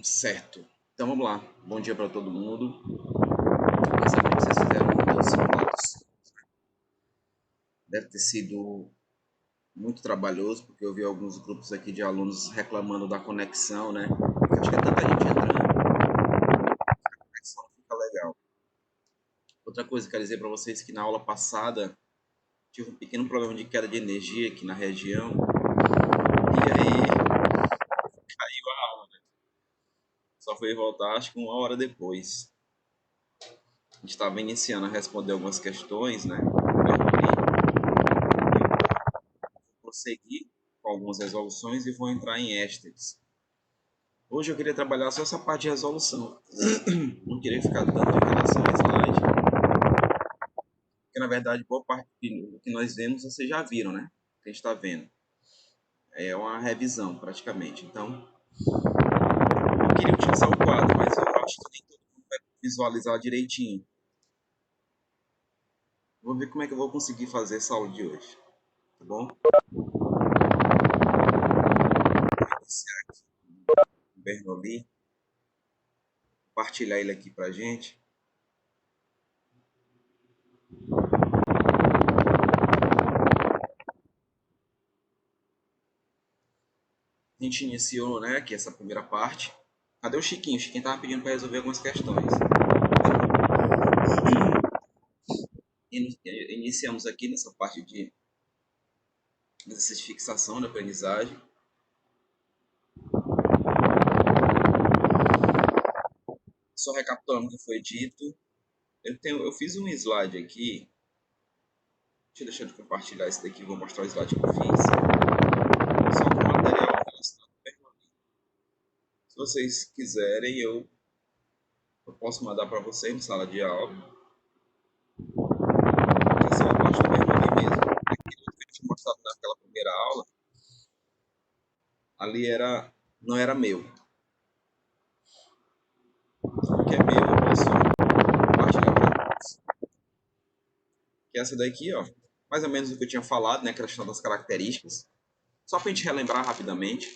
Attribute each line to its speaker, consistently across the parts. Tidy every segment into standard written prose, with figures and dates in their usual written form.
Speaker 1: Certo. Então vamos lá. Bom dia para todo mundo. Pensamento que vocês fizeram todos os simulados. Deve ter sido muito trabalhoso, porque eu vi alguns grupos aqui de alunos reclamando da conexão, né? Acho que é tanta gente entrando, a conexão não fica legal. Outra coisa que eu quero dizer para vocês é que na aula passada tive um pequeno problema de queda de energia aqui na região. E aí caiu a aula, né? Só foi voltar acho que uma hora depois. A gente estava iniciando a responder algumas questões, né? Prosseguir com algumas resoluções e vou entrar em ésteres. Hoje eu queria trabalhar só essa parte de resolução. Não queria ficar tanto em relação ao slide, porque na verdade boa parte do que nós vemos vocês já viram, né? O que a gente está vendo. É uma revisão praticamente. Então, eu queria utilizar o quadro, mas eu acho que nem todo mundo vai visualizar direitinho. Vou ver como é que eu vou conseguir fazer essa aula de hoje. Tá bom? Vou iniciar aqui o Bernoulli. Compartilhar ele aqui pra gente. A gente iniciou, né, aqui essa primeira parte. Cadê o Chiquinho? O Chiquinho tava pedindo para resolver algumas questões. Iniciamos aqui nessa parte de exercício de fixação da aprendizagem. Só recapitulando o que foi dito. Eu fiz um slide aqui. Deixa eu deixar de compartilhar esse daqui. Vou mostrar o slide que eu fiz. Só com material relacionado ao Bernoulli. Se vocês quiserem, eu posso mandar para vocês na sala de aula. Essa é a parte do Bernoulli mesmo. Aquilo que eu tinha mostrado naquela primeira aula, ali não era meu. Que é meu, eu posso compartilhar para vocês. Que é essa daqui, ó. Mais ou menos o que eu tinha falado, né? Que é a questão das características. Só para a gente relembrar rapidamente,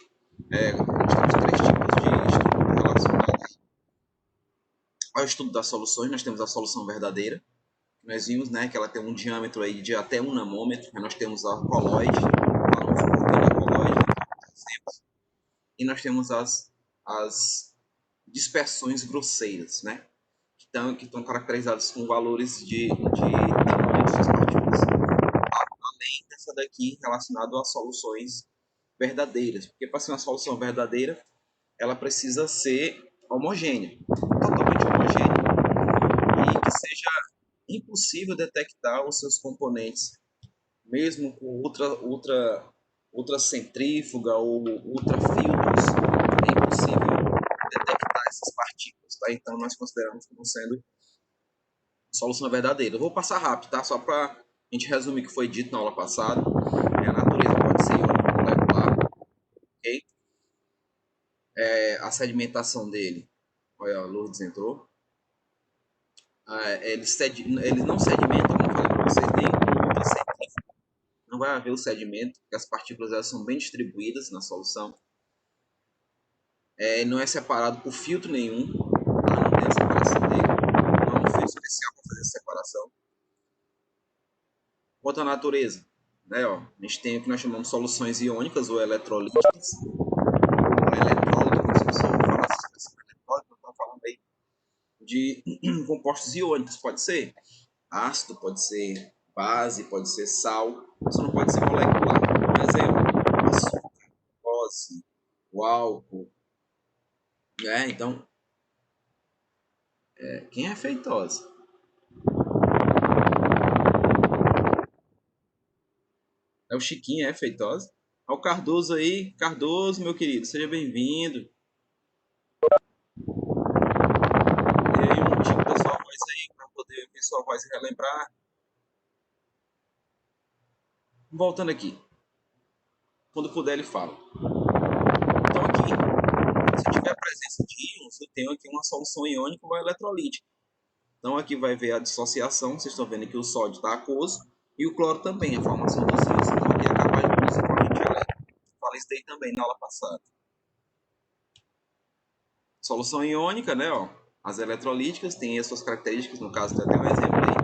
Speaker 1: nós temos três tipos de estudo relacionados ao estudo das soluções. Nós temos a solução verdadeira, que nós vimos, né? Que ela tem um diâmetro aí de até 1 nanômetro. Nós temos a coloide, e nós temos as dispersões grosseiras, né? Que estão caracterizadas com valores de tamanhos das partículas, além dessa daqui relacionado a soluções verdadeiras, porque para ser uma solução verdadeira, ela precisa ser homogênea, totalmente homogênea, e que seja impossível detectar os seus componentes, mesmo com ultra centrífuga ou ultrafiltros, é impossível detectar essas partículas, tá? Então nós consideramos como sendo solução verdadeira. Eu vou passar rápido, tá? Só para a gente resumir o que foi dito na aula passada. A natureza pode ser molecular, ok? A sedimentação dele, olha, a Lourdes entrou. Eles não sedimentam, como eu falei para vocês, nem com ultracentrífuga. Não vai haver o sedimento, porque as partículas elas são bem distribuídas na solução. Não é separado por filtro nenhum, tá? Não tem a separação dele. Não é um filtro especial para fazer essa separação. Quanto à natureza, né, ó, a gente tem o que nós chamamos de soluções iônicas ou eletrolíticas. Ou eletrólito, como se você falar essa expressão eletrólito, nós estamos falando aí de compostos iônicos. Pode ser ácido, pode ser base, pode ser sal, só não pode ser molecular. Por exemplo, açúcar, glicose, o álcool. Então, quem é feitosa? É o Chiquinho, é feitosa? Olha o Cardoso aí. Cardoso, meu querido, seja bem-vindo. E aí, um tico da sua voz aí, para poder ouvir sua voz e relembrar. Voltando aqui. Quando puder, ele fala. Então, aqui, se tiver a presença de íons, eu tenho aqui uma solução iônica ou eletrolítica. Então, aqui vai ver a dissociação. Vocês estão vendo que o sódio está aquoso e o cloro também, a formação dos íons. Então, aqui é capaz de produzir corrente elétrica. Falei isso daí também na aula passada. Solução iônica, né? Ó, as eletrolíticas têm as suas características, no caso, tem até um exemplo aí.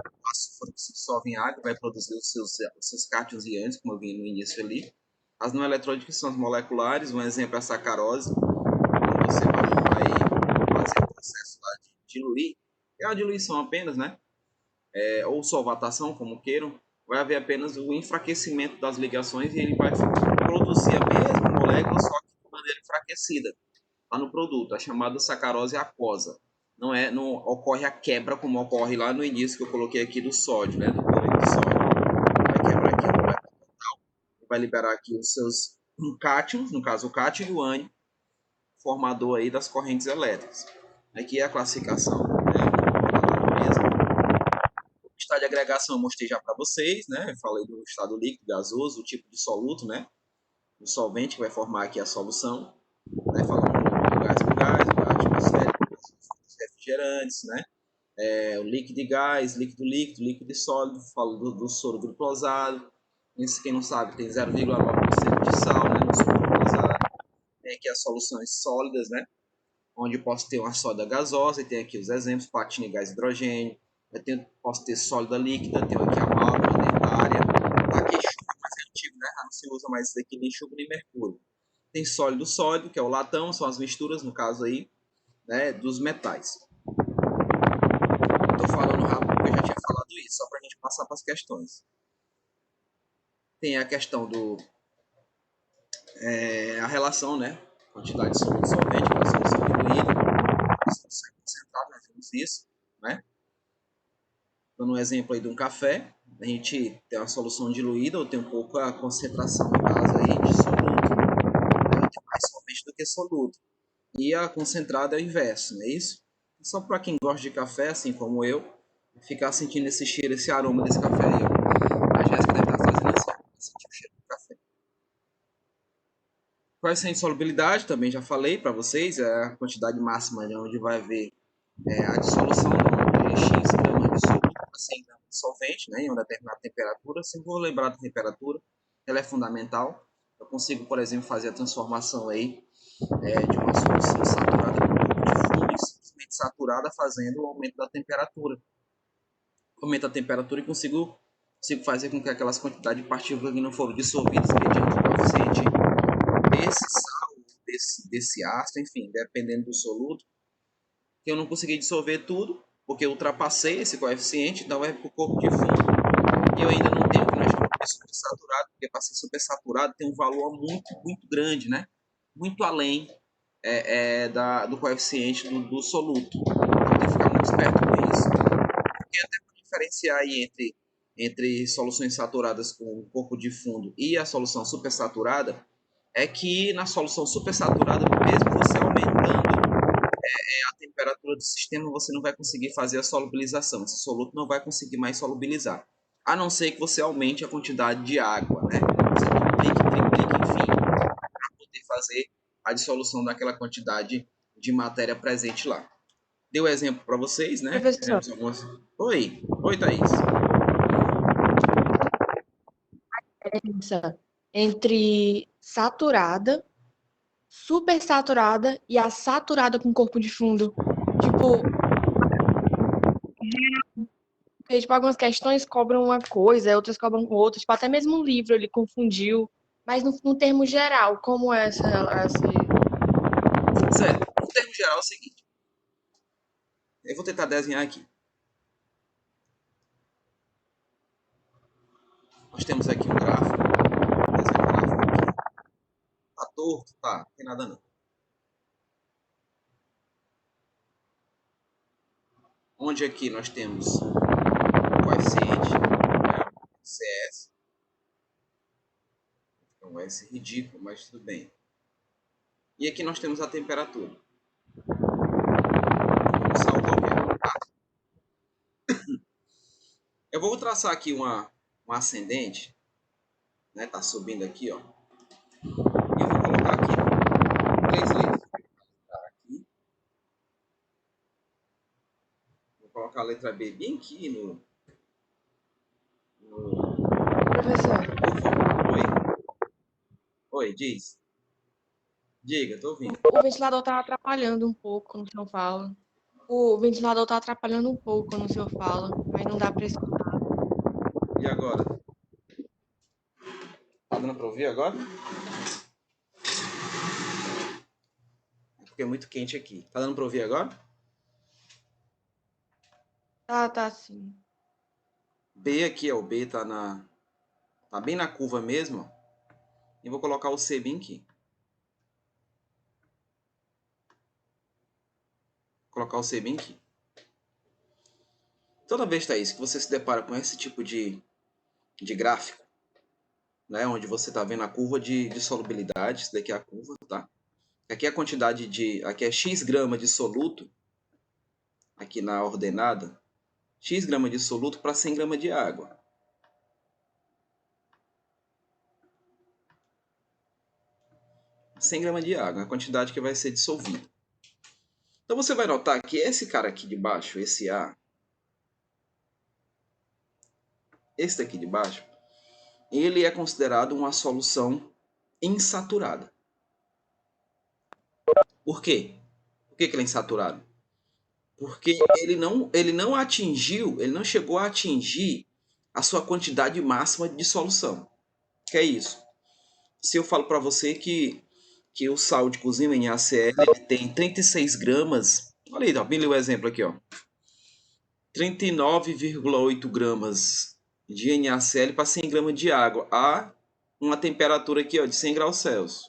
Speaker 1: O açúcar que se dissolve em água vai produzir os seus cátions iônicos, como eu vi no início ali. As não eletrolíticas são as moleculares, um exemplo é a sacarose, quando você vai fazer o processo lá de diluir, é a diluição apenas, né? Ou solvatação, como queiram, vai haver apenas o enfraquecimento das ligações e ele vai produzir a mesma molécula, só que de maneira enfraquecida lá no produto, a chamada sacarose aquosa. Não ocorre a quebra como ocorre lá no início que eu coloquei aqui do sódio, né, do cloreto de sódio. Vai quebrar aqui a molécula total, vai liberar aqui os seus cátions, no caso o cátion e o ânion, formador aí das correntes elétricas. Aqui é a classificação, né, o estado de agregação eu mostrei já para vocês, né, eu falei do estado líquido, gasoso, o tipo de soluto, né, o solvente que vai formar aqui a solução, né, falando do gás com gás, o atmosférico, os refrigerantes, né, o líquido e gás, líquido líquido, líquido e sólido, falo do soro glucosado, isso quem não sabe tem 0,9% de sal, né, no soro glucosado, tem aqui as soluções sólidas, né, onde posso ter uma soda gasosa, e tem aqui os exemplos, platina e gás hidrogênio, posso ter sólida líquida, tenho aqui a amálgama dentária, aqui enxofre mais antigo, né, não se usa mais isso aqui nem enxofre nem mercúrio. Tem sólido sólido, que é o latão, são as misturas, no caso aí, né, dos metais. Estou falando rápido porque eu já tinha falado isso, só para a gente passar para as questões. Tem a questão a relação, né, quantidade de soluto solvente para a solução diluída, solução concentrada, nós vimos isso, né? Dando um exemplo aí de um café, a gente tem uma solução diluída ou tem um pouco a concentração, no caso aí, de soluto. Tem mais solvente do que soluto. E a concentrada é o inverso, não é isso? Só para quem gosta de café, assim como eu, ficar sentindo esse cheiro, esse aroma desse café aí. A Jéssica deve estar fazendo assim, sentir o cheiro do café. Quais são a insolubilidade, também já falei para vocês, é a quantidade máxima de onde vai haver a dissolução de X gramas de soluto para 100 gramas de solvente, né, em uma determinada temperatura. Se vou lembrar da temperatura, ela é fundamental. Eu consigo, por exemplo, fazer a transformação aí de uma solução saturada com um pouco de fundo e simplesmente saturada fazendo o aumento da temperatura. Aumento a temperatura e consigo fazer com que aquelas quantidades de partículas que não foram dissolvidas mediante o coeficiente desse sal, desse ácido, enfim, dependendo do soluto, que eu não consegui dissolver tudo, porque eu ultrapassei esse coeficiente, então vai para o corpo de fundo, e eu ainda não tenho o que nós chamamos de supersaturado, porque para ser supersaturado tem um valor muito, muito grande, né? Muito além do coeficiente do soluto. Então tem que ficar muito esperto com isso. Porque até para diferenciar aí entre soluções saturadas com corpo de fundo e a solução supersaturada, é que na solução supersaturada, mesmo você aumentando a temperatura do sistema, você não vai conseguir fazer a solubilização. Esse soluto não vai conseguir mais solubilizar. A não ser que você aumente a quantidade de água, né? Você triplique, enfim, para poder fazer a dissolução daquela quantidade de matéria presente lá. Deu exemplo para vocês, né?
Speaker 2: Professor,
Speaker 1: Algumas... Oi, Thaís.
Speaker 2: diferença entre saturada, supersaturada e a saturada com corpo de fundo. Tipo, tipo, algumas questões cobram uma coisa, outras cobram outra. Tipo, até mesmo um livro ele confundiu. Mas no termo geral, como é esse...
Speaker 1: Certo. No termo geral é o seguinte. Eu vou tentar desenhar aqui. Nós temos aqui um gráfico. Desenhar um gráfico aqui. Tá torto? Tá. Não tem nada não. Onde aqui nós temos o coeficiente, né? CS. É um S ridículo, mas tudo bem. E aqui nós temos a temperatura. Vamos salvar o mesmo, tá? Eu vou traçar aqui um ascendente, né? Tá subindo aqui, ó. E eu vou colocar aqui 3 letras. Aqui. Vou colocar a letra B bem aqui no...
Speaker 2: Professor,
Speaker 1: Oi? Oi, diz. Diga, tô ouvindo.
Speaker 2: O ventilador tá atrapalhando um pouco no seu fala. O ventilador tá atrapalhando um pouco no seu fala. Aí não dá pra escutar.
Speaker 1: E agora? Tá dando pra ouvir agora? É porque é muito quente aqui. Tá dando pra ouvir agora?
Speaker 2: Tá sim.
Speaker 1: B aqui, ó. O B tá bem na curva mesmo. E vou colocar o C bem aqui. Vou colocar o C bem aqui. Toda vez, Thaís, que você se depara com esse tipo de gráfico, né, onde você está vendo a curva de solubilidade, isso daqui é a curva, tá? Aqui é a quantidade de, aqui é X grama de soluto, aqui na ordenada, X grama de soluto para 100 gramas de água. Gramas de água, a quantidade que vai ser dissolvida. Então você vai notar que esse cara aqui de baixo, esse A, esse daqui de baixo, ele é considerado uma solução insaturada. Por quê? Por que ele é insaturado? Porque ele não atingiu, ele não chegou a atingir a sua quantidade máxima de dissolução. Que é isso? Se eu falo para você que o sal de cozinha em ACL ele tem 36 gramas, olha aí, ó, bem o exemplo aqui, ó. 39,8 gramas de NaCl para 100 gramas de água a uma temperatura aqui, ó, de 100 graus Celsius.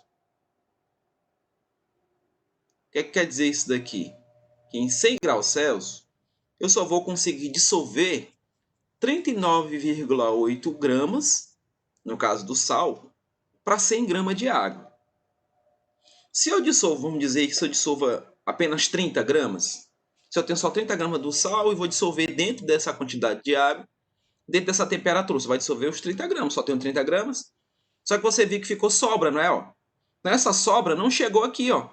Speaker 1: O que é que quer dizer isso daqui? Que em 100 graus Celsius eu só vou conseguir dissolver 39,8 gramas, no caso do sal, para 100 gramas de água. Se eu dissolvo, vamos dizer que se eu dissolva apenas 30 gramas, se eu tenho só 30 gramas do sal e vou dissolver dentro dessa quantidade de água, dentro dessa temperatura, você vai dissolver os 30 gramas, só tenho 30 gramas. Só que você viu que ficou sobra, não é? Ó? Essa sobra não chegou aqui, ó.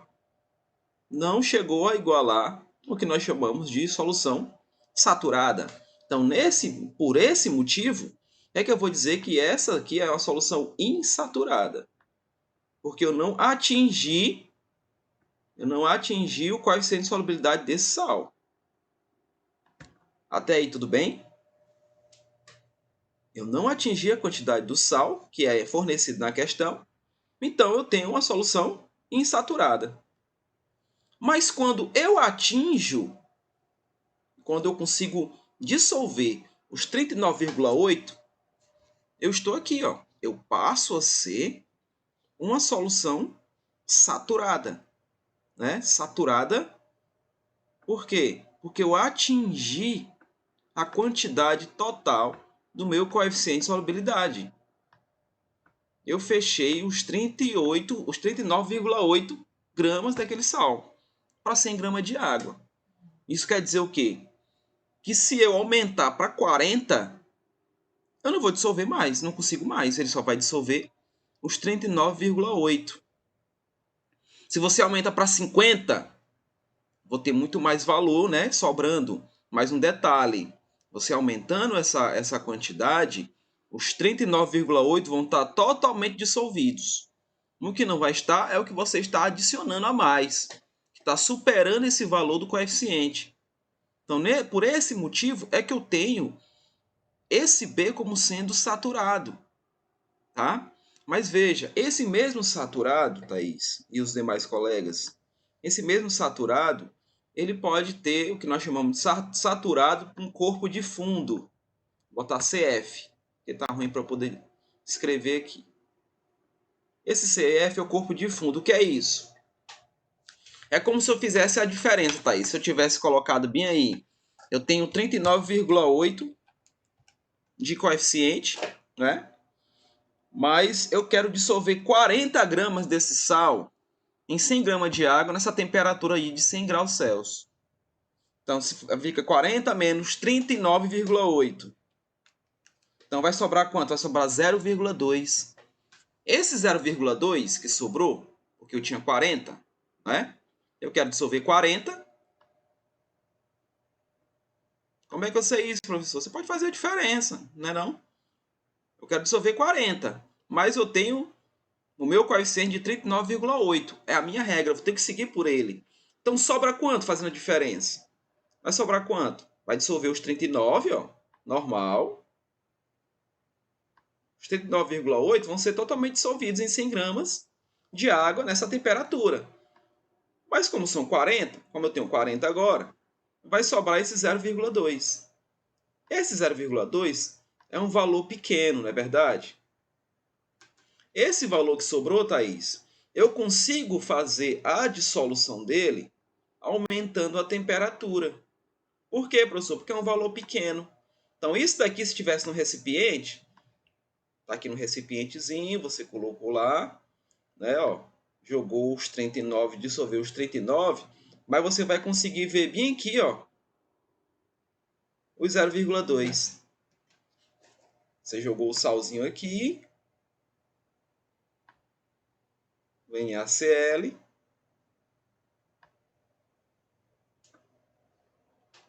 Speaker 1: Não chegou a igualar o que nós chamamos de solução saturada. Então, por esse motivo, é que eu vou dizer que essa aqui é uma solução insaturada. Porque eu não atingi o coeficiente de solubilidade desse sal. Até aí, tudo bem? Eu não atingi a quantidade do sal que é fornecido na questão, então eu tenho uma solução insaturada. Mas quando eu atinjo, quando eu consigo dissolver os 39,8, eu estou aqui, ó. Eu passo a ser uma solução saturada, né? Saturada por quê? Porque eu atingi a quantidade total do meu coeficiente de solubilidade. Eu fechei os 39,8 gramas daquele sal para 100 gramas de água. Isso quer dizer o quê? Que se eu aumentar para 40, eu não vou dissolver mais, não consigo mais. Ele só vai dissolver os 39,8. Se você aumenta para 50, vou ter muito mais valor, né, sobrando. Mais um detalhe, você aumentando essa quantidade, os 39,8 vão estar totalmente dissolvidos. O que não vai estar é o que você está adicionando a mais, que está superando esse valor do coeficiente. Então, por esse motivo é que eu tenho esse B como sendo saturado, tá? Mas veja, esse mesmo saturado, Thaís, e os demais colegas, esse mesmo saturado, ele pode ter o que nós chamamos de saturado com corpo de fundo. Vou botar CF, que está ruim para eu poder escrever aqui. Esse CF é o corpo de fundo. O que é isso? É como se eu fizesse a diferença, Thaís. Se eu tivesse colocado bem aí, eu tenho 39,8 de coeficiente, né? Mas eu quero dissolver 40 gramas desse sal em 100 gramas de água nessa temperatura aí de 100 graus Celsius. Então fica 40 menos 39,8. Então vai sobrar quanto? Vai sobrar 0,2. Esse 0,2 que sobrou, porque eu tinha 40, né? Eu quero dissolver 40. Como é que eu sei isso, professor? Você pode fazer a diferença, não é não? Eu quero dissolver 40, mas eu tenho O meu coeficiente de 39,8 é a minha regra, eu vou ter que seguir por ele. Então sobra quanto fazendo a diferença? Vai sobrar quanto? Vai dissolver os 39, ó, normal. Os 39,8 vão ser totalmente dissolvidos em 100 gramas de água nessa temperatura. Mas como são 40, como eu tenho 40 agora, vai sobrar esse 0,2. Esse 0,2 é um valor pequeno, não é verdade? Esse valor que sobrou, Thaís, eu consigo fazer a dissolução dele aumentando a temperatura. Por quê, professor? Porque é um valor pequeno. Então, isso daqui, se estivesse no recipiente, tá aqui no recipientezinho, você colocou lá, né, ó, jogou os 39, dissolveu os 39, mas você vai conseguir ver bem aqui, ó, o 0,2. Você jogou o salzinho aqui, vem ACl,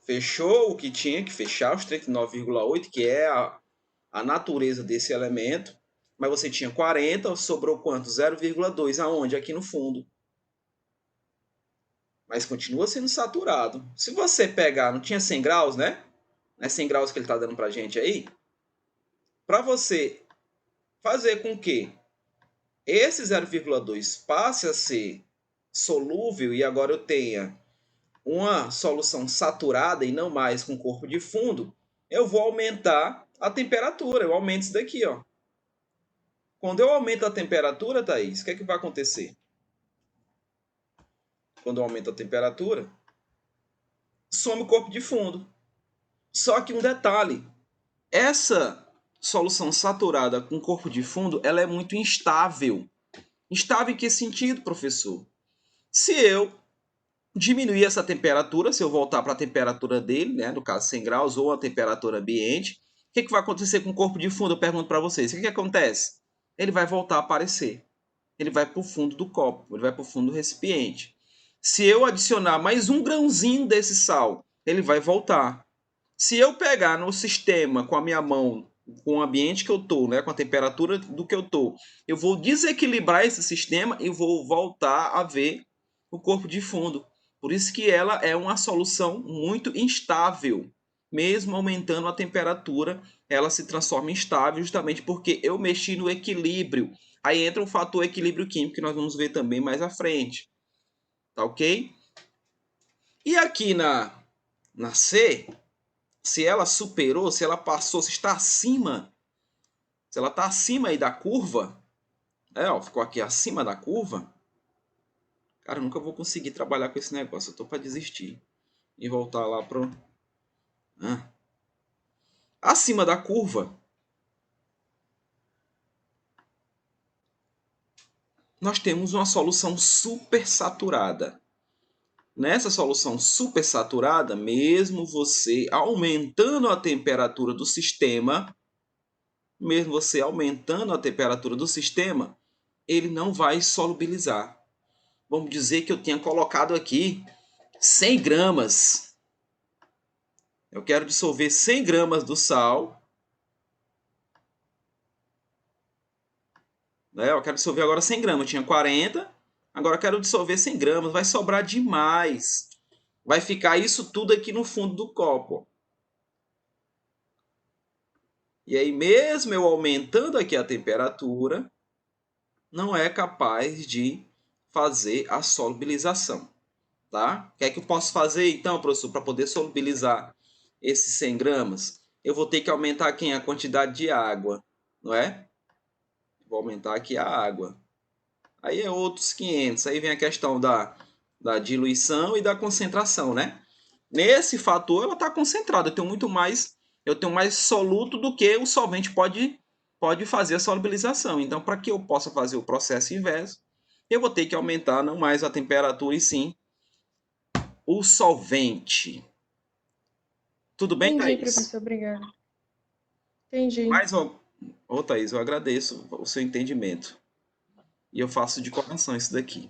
Speaker 1: fechou o que tinha que fechar, os 39,8, que é a natureza desse elemento, mas você tinha 40, sobrou quanto? 0,2, aonde? Aqui no fundo. Mas continua sendo saturado. Se você pegar, não tinha 100 graus, né? Não é 100 graus que ele está dando para a gente aí? Para você fazer com que esse 0,2 passe a ser solúvel e agora eu tenha uma solução saturada e não mais com corpo de fundo, eu vou aumentar a temperatura. Eu aumento isso daqui, ó. Quando eu aumento a temperatura, Thaís, o que é que vai acontecer? Quando eu aumento a temperatura, some o corpo de fundo. Só que um detalhe, essa solução saturada com corpo de fundo, ela é muito instável. Instável em que sentido, professor? Se eu diminuir essa temperatura, se eu voltar para a temperatura dele, né, no caso 100 graus ou a temperatura ambiente, o que vai acontecer com o corpo de fundo? Eu pergunto para vocês. O que acontece? Ele vai voltar a aparecer. Ele vai para o fundo do copo, ele vai para o fundo do recipiente. Se eu adicionar mais um grãozinho desse sal, ele vai voltar. Se eu pegar no sistema com a minha mão, com o ambiente que eu estou, né, com a temperatura do que eu estou, eu vou desequilibrar esse sistema e vou voltar a ver o corpo de fundo. Por isso que ela é uma solução muito instável. Mesmo aumentando a temperatura, ela se transforma em instável justamente porque eu mexi no equilíbrio. Aí entra o fator equilíbrio químico que nós vamos ver também mais à frente. Tá ok? E aqui na C, se ela superou, se ela passou, se está acima, se ela está acima aí da curva, ó, ficou aqui acima da curva, cara, eu nunca vou conseguir trabalhar com esse negócio, eu tô para desistir e voltar lá pro acima da curva. Nós temos uma solução supersaturada. Nessa solução supersaturada, mesmo você aumentando a temperatura do sistema, ele não vai solubilizar. Vamos dizer que eu tenha colocado aqui 100 gramas. Eu quero dissolver 100 gramas do sal. Eu quero dissolver agora 100 gramas. Eu tinha 40, agora eu quero dissolver 100 gramas. Vai sobrar demais. Vai ficar isso tudo aqui no fundo do copo. E aí, mesmo eu aumentando aqui a temperatura, não é capaz de fazer a solubilização. Tá? O que é que eu posso fazer, então, professor, para poder solubilizar esses 100 gramas? Eu vou ter que aumentar aqui a quantidade de água, não é? Vou aumentar aqui a água. Aí é outros 500. Aí vem a questão da diluição e da concentração, né? Nesse fator, ela está concentrada. Eu tenho mais soluto do que o solvente pode fazer a solubilização. Então, para que eu possa fazer o processo inverso, eu vou ter que aumentar não mais a temperatura e sim o solvente. Tudo bem,
Speaker 2: Entendi,
Speaker 1: Thaís?
Speaker 2: professor, obrigada. Entendi.
Speaker 1: Mais ô, Thaís, eu agradeço o seu entendimento. E eu faço de coração isso daqui.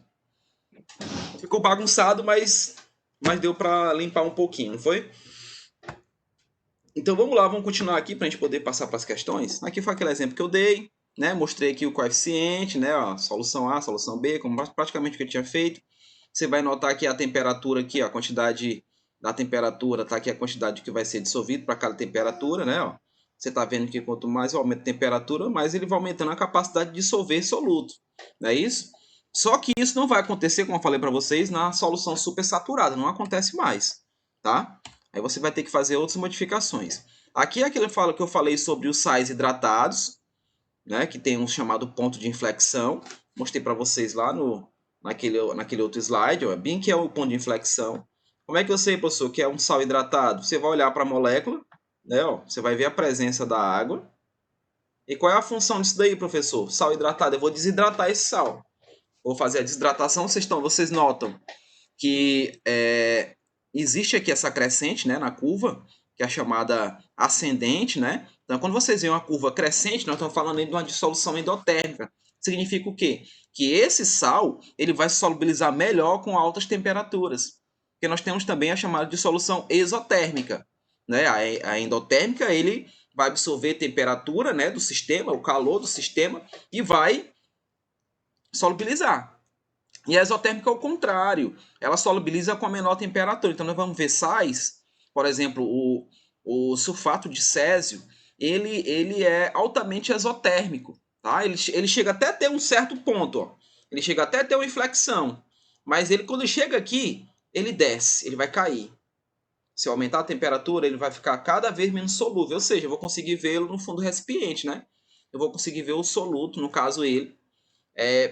Speaker 1: Ficou bagunçado, mas deu para limpar um pouquinho, não foi? Então vamos lá, vamos continuar aqui para a gente poder passar para as questões. Aqui foi aquele exemplo que eu dei. né? Mostrei aqui o coeficiente, né? Ó, solução A, solução B, como praticamente o que eu tinha feito. Você vai notar que a temperatura aqui, ó, a quantidade da temperatura, tá aqui a quantidade que vai ser dissolvido para cada temperatura, né? Ó. Você está vendo que quanto mais aumenta a temperatura, mais ele vai aumentando a capacidade de dissolver soluto, não é isso? Só que isso não vai acontecer, como eu falei para vocês, na solução supersaturada, não acontece mais, tá? Aí você vai ter que fazer outras modificações. Aqui é aquele que eu falei sobre os sais hidratados, né, que tem um chamado ponto de inflexão. Mostrei para vocês lá naquele outro slide, ó, bem que é o ponto de inflexão. Como é que eu sei, professor, que é um sal hidratado? Você vai olhar para a molécula, né, ó, você vai ver a presença da água. E qual é a função disso daí, professor? Sal hidratado, eu vou desidratar esse sal. Vou fazer a desidratação, vocês notam que existe aqui essa crescente, né, na curva, que é a chamada ascendente, né? Então, quando vocês veem uma curva crescente, nós estamos falando de uma dissolução endotérmica. Significa o quê? Que esse sal ele vai se solubilizar melhor com altas temperaturas. Porque nós temos também a chamada dissolução exotérmica. Né? A endotérmica ele vai absorver temperatura, né, do sistema, o calor do sistema, e vai solubilizar. E a exotérmica é o contrário, ela solubiliza com a menor temperatura. Então nós vamos ver sais, por exemplo, o sulfato de césio, ele é altamente exotérmico. Tá? Ele chega até a ter um certo ponto, ó. Ele chega até a ter uma inflexão, mas ele quando chega aqui, ele desce, ele vai cair. Se eu aumentar a temperatura, ele vai ficar cada vez menos solúvel, ou seja, eu vou conseguir vê-lo no fundo do recipiente, né? Eu vou conseguir ver o soluto, no caso ele,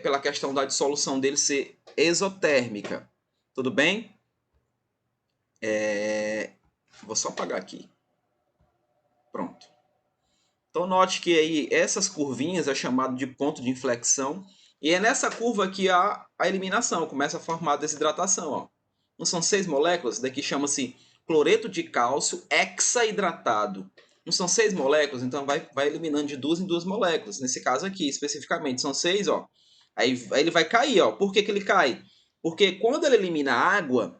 Speaker 1: pela questão da dissolução dele ser exotérmica. Tudo bem? Vou só apagar aqui. Pronto. Então note que aí essas curvinhas é chamado de ponto de inflexão. E é nessa curva que a eliminação começa a formar a desidratação. Ó. Não são 6 moléculas? Daqui chama-se cloreto de cálcio hexaidratado. Não são 6 moléculas? Então vai eliminando de 2 em 2 moléculas. Nesse caso aqui, especificamente, são 6. Ó. Aí ele vai cair. Ó. Por que ele cai? Porque quando ele elimina a água,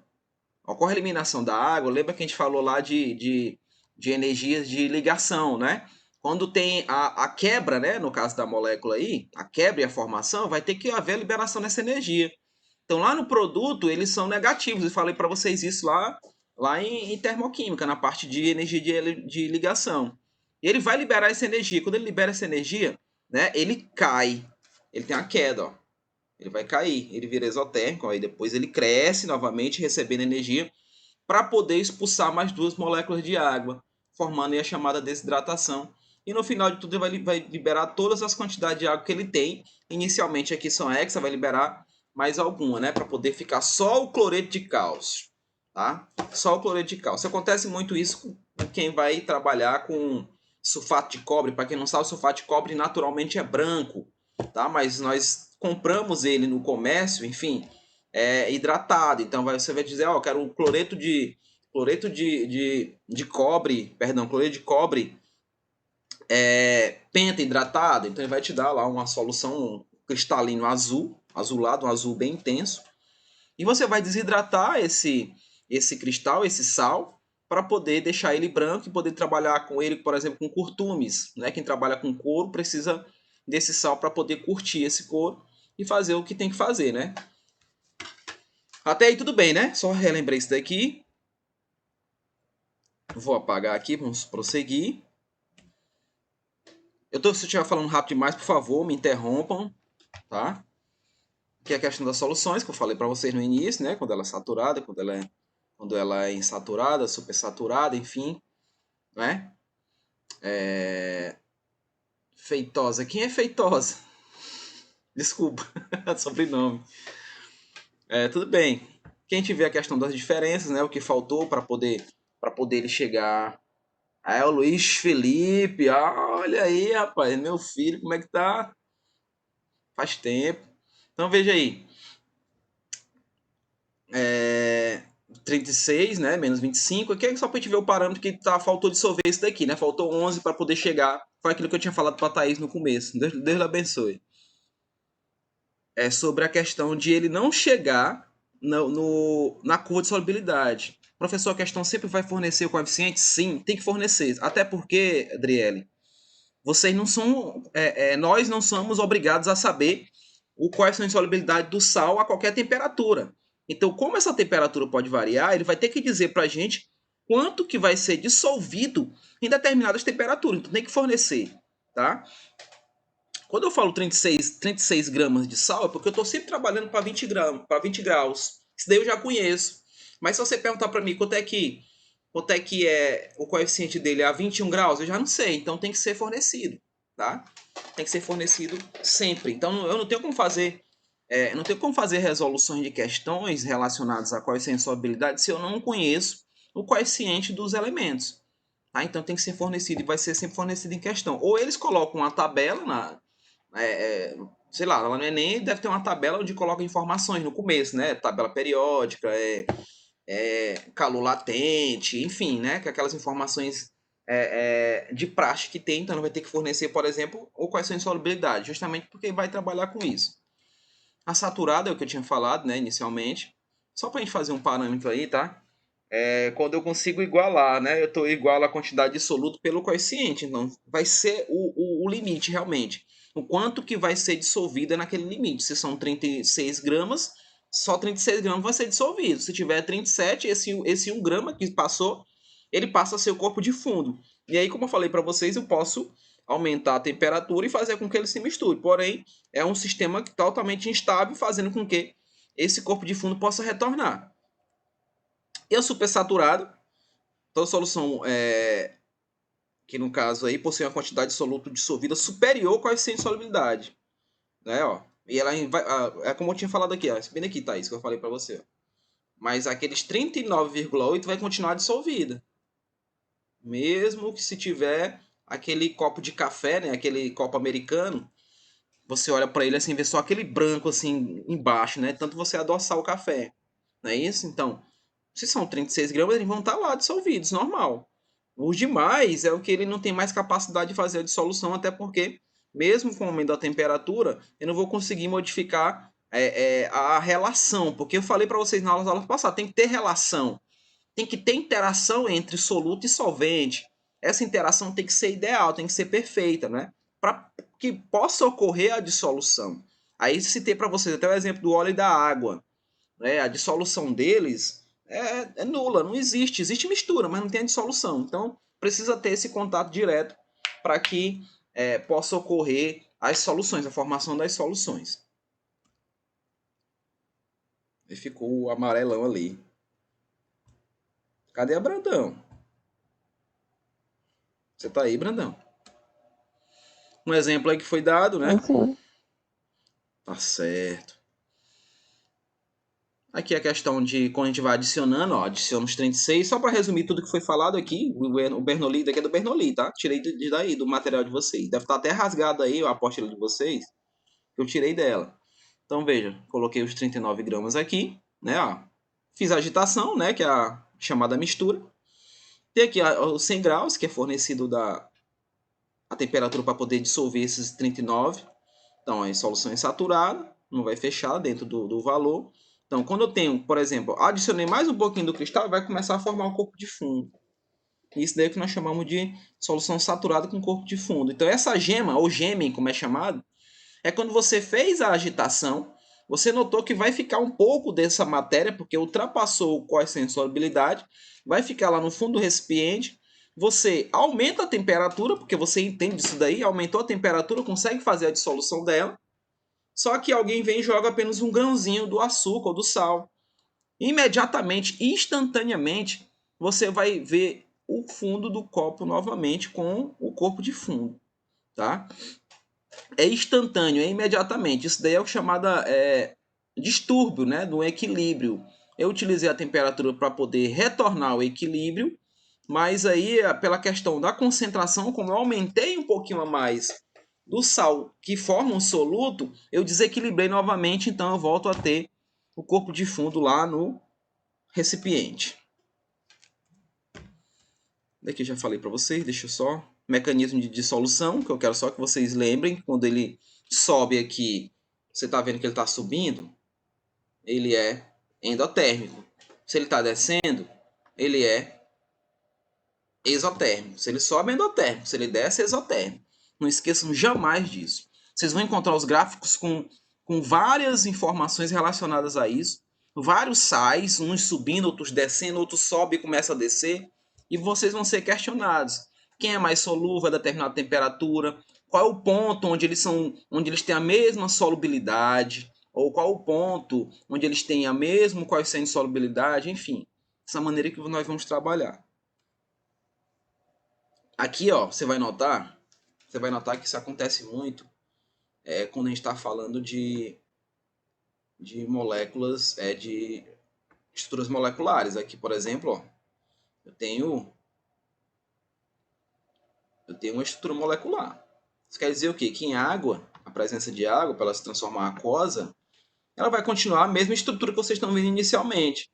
Speaker 1: ocorre a eliminação da água. Lembra que a gente falou lá de energias de ligação, né? Quando tem a quebra, né, no caso da molécula aí, a quebra e a formação, vai ter que haver a liberação dessa energia. Então, lá no produto, eles são negativos. Eu falei para vocês isso lá em termoquímica, na parte de energia de ligação. E ele vai liberar essa energia. Quando ele libera essa energia, né, ele cai. Ele tem uma queda, ó. Ele vai cair, ele vira exotérmico, aí depois ele cresce novamente, recebendo energia, para poder expulsar mais 2 moléculas de água, formando aí a chamada desidratação. E no final de tudo ele vai liberar todas as quantidades de água que ele tem. Inicialmente aqui são hexa, vai liberar mais alguma, né? Para poder ficar só o cloreto de cálcio. Tá? Só o cloreto de cálcio. Acontece muito isso com quem vai trabalhar com sulfato de cobre. Para quem não sabe, o sulfato de cobre naturalmente é branco. Tá? Mas nós compramos ele no comércio, enfim, hidratado. Então você vai dizer, ó, quero um cloreto de cobre, perdão, cloreto de cobre penta hidratado. Então ele vai te dar lá uma solução cristalino azul, azulado, um azul bem intenso. E você vai desidratar esse cristal, esse sal, para poder deixar ele branco e poder trabalhar com ele, por exemplo, com curtumes. Né? Quem trabalha com couro precisa desse sal para poder curtir esse couro e fazer o que tem que fazer, né? Até aí tudo bem, né? Só relembrei isso daqui. Vou apagar aqui, vamos prosseguir. Se eu estiver falando rápido demais, por favor, me interrompam, tá? Que é a questão das soluções, que eu falei para vocês no início, né? Quando ela é saturada, quando ela é insaturada, supersaturada, enfim, né? Feitosa. Quem é Feitosa? Desculpa, sobrenome. Tudo bem. Quem tiver a questão das diferenças, né? O que faltou para poder ele chegar. É o Luiz Felipe. Olha aí, rapaz, meu filho, como é que tá? Faz tempo. Então veja aí. 36, né? Menos 25. Aqui é só para a gente ver o parâmetro que faltou dissolver isso daqui, né? Faltou 11 para poder chegar. Foi aquilo que eu tinha falado para a Thaís no começo. Deus abençoe. É sobre a questão de ele não chegar na curva de solubilidade. Professor, a questão sempre vai fornecer o coeficiente? Sim, tem que fornecer. Até porque, Adriele, vocês não são, nós não somos obrigados a saber quais são a insolubilidade do sal a qualquer temperatura. Então, como essa temperatura pode variar, ele vai ter que dizer para a gente quanto que vai ser dissolvido em determinadas temperaturas. Então, tem que fornecer, tá? Quando eu falo 36 gramas de sal, é porque eu estou sempre trabalhando para 20 gramas, para 20 graus. Isso daí eu já conheço. Mas se você perguntar para mim quanto é que é o coeficiente dele a 21 graus, eu já não sei. Então tem que ser fornecido, tá? Tem que ser fornecido sempre. Então eu não tenho como fazer, não tenho como fazer resoluções de questões relacionadas a coeficiente de solubilidade se eu não conheço o coeficiente dos elementos. Tá? Então tem que ser fornecido e vai ser sempre fornecido em questão. Ou eles colocam uma tabela sei lá, lá no Enem deve ter uma tabela onde coloca informações no começo, né? Tabela periódica, calor latente, enfim, né? Que aquelas informações de praxe que tem, então vai ter que fornecer, por exemplo, ou quais são as insolubilidades, justamente porque vai trabalhar com isso. A saturada é o que eu tinha falado, né, inicialmente. Só para a gente fazer um parâmetro aí, tá? Quando eu consigo igualar, né? Eu estou igual a quantidade de soluto pelo coeficiente. Então, vai ser o limite, realmente. O quanto que vai ser dissolvido naquele limite. Se são 36 gramas, só 36 gramas vai ser dissolvido. Se tiver 37, esse 1 grama que passou, ele passa a ser o corpo de fundo. E aí, como eu falei para vocês, eu posso aumentar a temperatura e fazer com que ele se misture. Porém, é um sistema totalmente instável, fazendo com que esse corpo de fundo possa retornar. E a supersaturada, então a solução que no caso aí possui uma quantidade de soluto dissolvida superior ao coeficiente de solubilidade, né, ó. E ela vai, é como eu tinha falado aqui, ó, bem aqui, Thaís, que eu falei para você. Ó. Mas aqueles 39,8 vai continuar dissolvida. Mesmo que se tiver aquele copo de café, né, aquele copo americano, você olha para ele assim, vê só aquele branco assim embaixo, né? Tanto você adoçar o café. Não é isso? Então, se são 36 gramas, eles vão estar lá dissolvidos, normal. Os demais é o que ele não tem mais capacidade de fazer a dissolução, até porque, mesmo com o aumento da temperatura, eu não vou conseguir modificar a relação. Porque eu falei para vocês na aula passada, tem que ter relação. Tem que ter interação entre soluto e solvente. Essa interação tem que ser ideal, tem que ser perfeita, né? Para que possa ocorrer a dissolução. Aí citei para vocês até o exemplo do óleo e da água. Né? A dissolução deles é nula, não existe. Existe mistura, mas não tem a dissolução. Então, precisa ter esse contato direto para que possa ocorrer as soluções, a formação das soluções. E ficou o amarelão ali. Cadê a Brandão? Você tá aí, Brandão? Um exemplo aí que foi dado, né?
Speaker 2: Sim.
Speaker 1: Tá certo. Aqui a questão de quando a gente vai adicionando, ó, adiciona os 36, só para resumir tudo que foi falado aqui, o Bernoulli, daqui é do Bernoulli, tá? Tirei daí, do material de vocês. Deve estar até rasgado aí a apostila de vocês, que eu tirei dela. Então, veja, coloquei os 39 gramas aqui, né, ó. Fiz a agitação, né, que é a chamada mistura. Tem aqui os 100 graus, que é fornecido a temperatura para poder dissolver esses 39. Então, a solução é saturada, não vai fechar dentro do valor. Então, quando eu tenho, por exemplo, adicionei mais um pouquinho do cristal, vai começar a formar um corpo de fundo. Isso daí é o que nós chamamos de solução saturada com corpo de fundo. Então, essa gema, ou gêmen, como é chamado, é quando você fez a agitação, você notou que vai ficar um pouco dessa matéria, porque ultrapassou o coeficiente de solubilidade, vai ficar lá no fundo do recipiente, você aumenta a temperatura, porque você entende isso daí, aumentou a temperatura, consegue fazer a dissolução dela, só que alguém vem e joga apenas um grãozinho do açúcar ou do sal. Imediatamente, instantaneamente, você vai ver o fundo do copo novamente com o corpo de fundo, tá? É instantâneo, é imediatamente. Isso daí é o chamado distúrbio, né, do equilíbrio. Eu utilizei a temperatura para poder retornar ao equilíbrio, mas aí, pela questão da concentração, como eu aumentei um pouquinho a mais do sal que forma um soluto, eu desequilibrei novamente, então eu volto a ter o corpo de fundo lá no recipiente. Daqui já falei para vocês, deixa eu só. Mecanismo de dissolução, que eu quero só que vocês lembrem, quando ele sobe aqui, você está vendo que ele está subindo, ele é endotérmico. Se ele está descendo, ele é exotérmico. Se ele sobe, é endotérmico. Se ele desce, é exotérmico. Não esqueçam jamais disso. Vocês vão encontrar os gráficos com várias informações relacionadas a isso, vários sais, uns subindo, outros descendo, outros sobe e começa a descer, e vocês vão ser questionados. Quem é mais solúvel a determinada temperatura? Qual é o ponto onde eles têm a mesma solubilidade? Ou qual o ponto onde eles têm a mesma coeficiente de solubilidade? Enfim, essa maneira que nós vamos trabalhar. Aqui, ó, você vai notar que isso acontece muito quando a gente está falando de moléculas, de estruturas moleculares. Aqui, por exemplo, ó, eu tenho uma estrutura molecular. Isso quer dizer o quê? Que em água, a presença de água, para ela se transformar aquosa, ela vai continuar a mesma estrutura que vocês estão vendo inicialmente.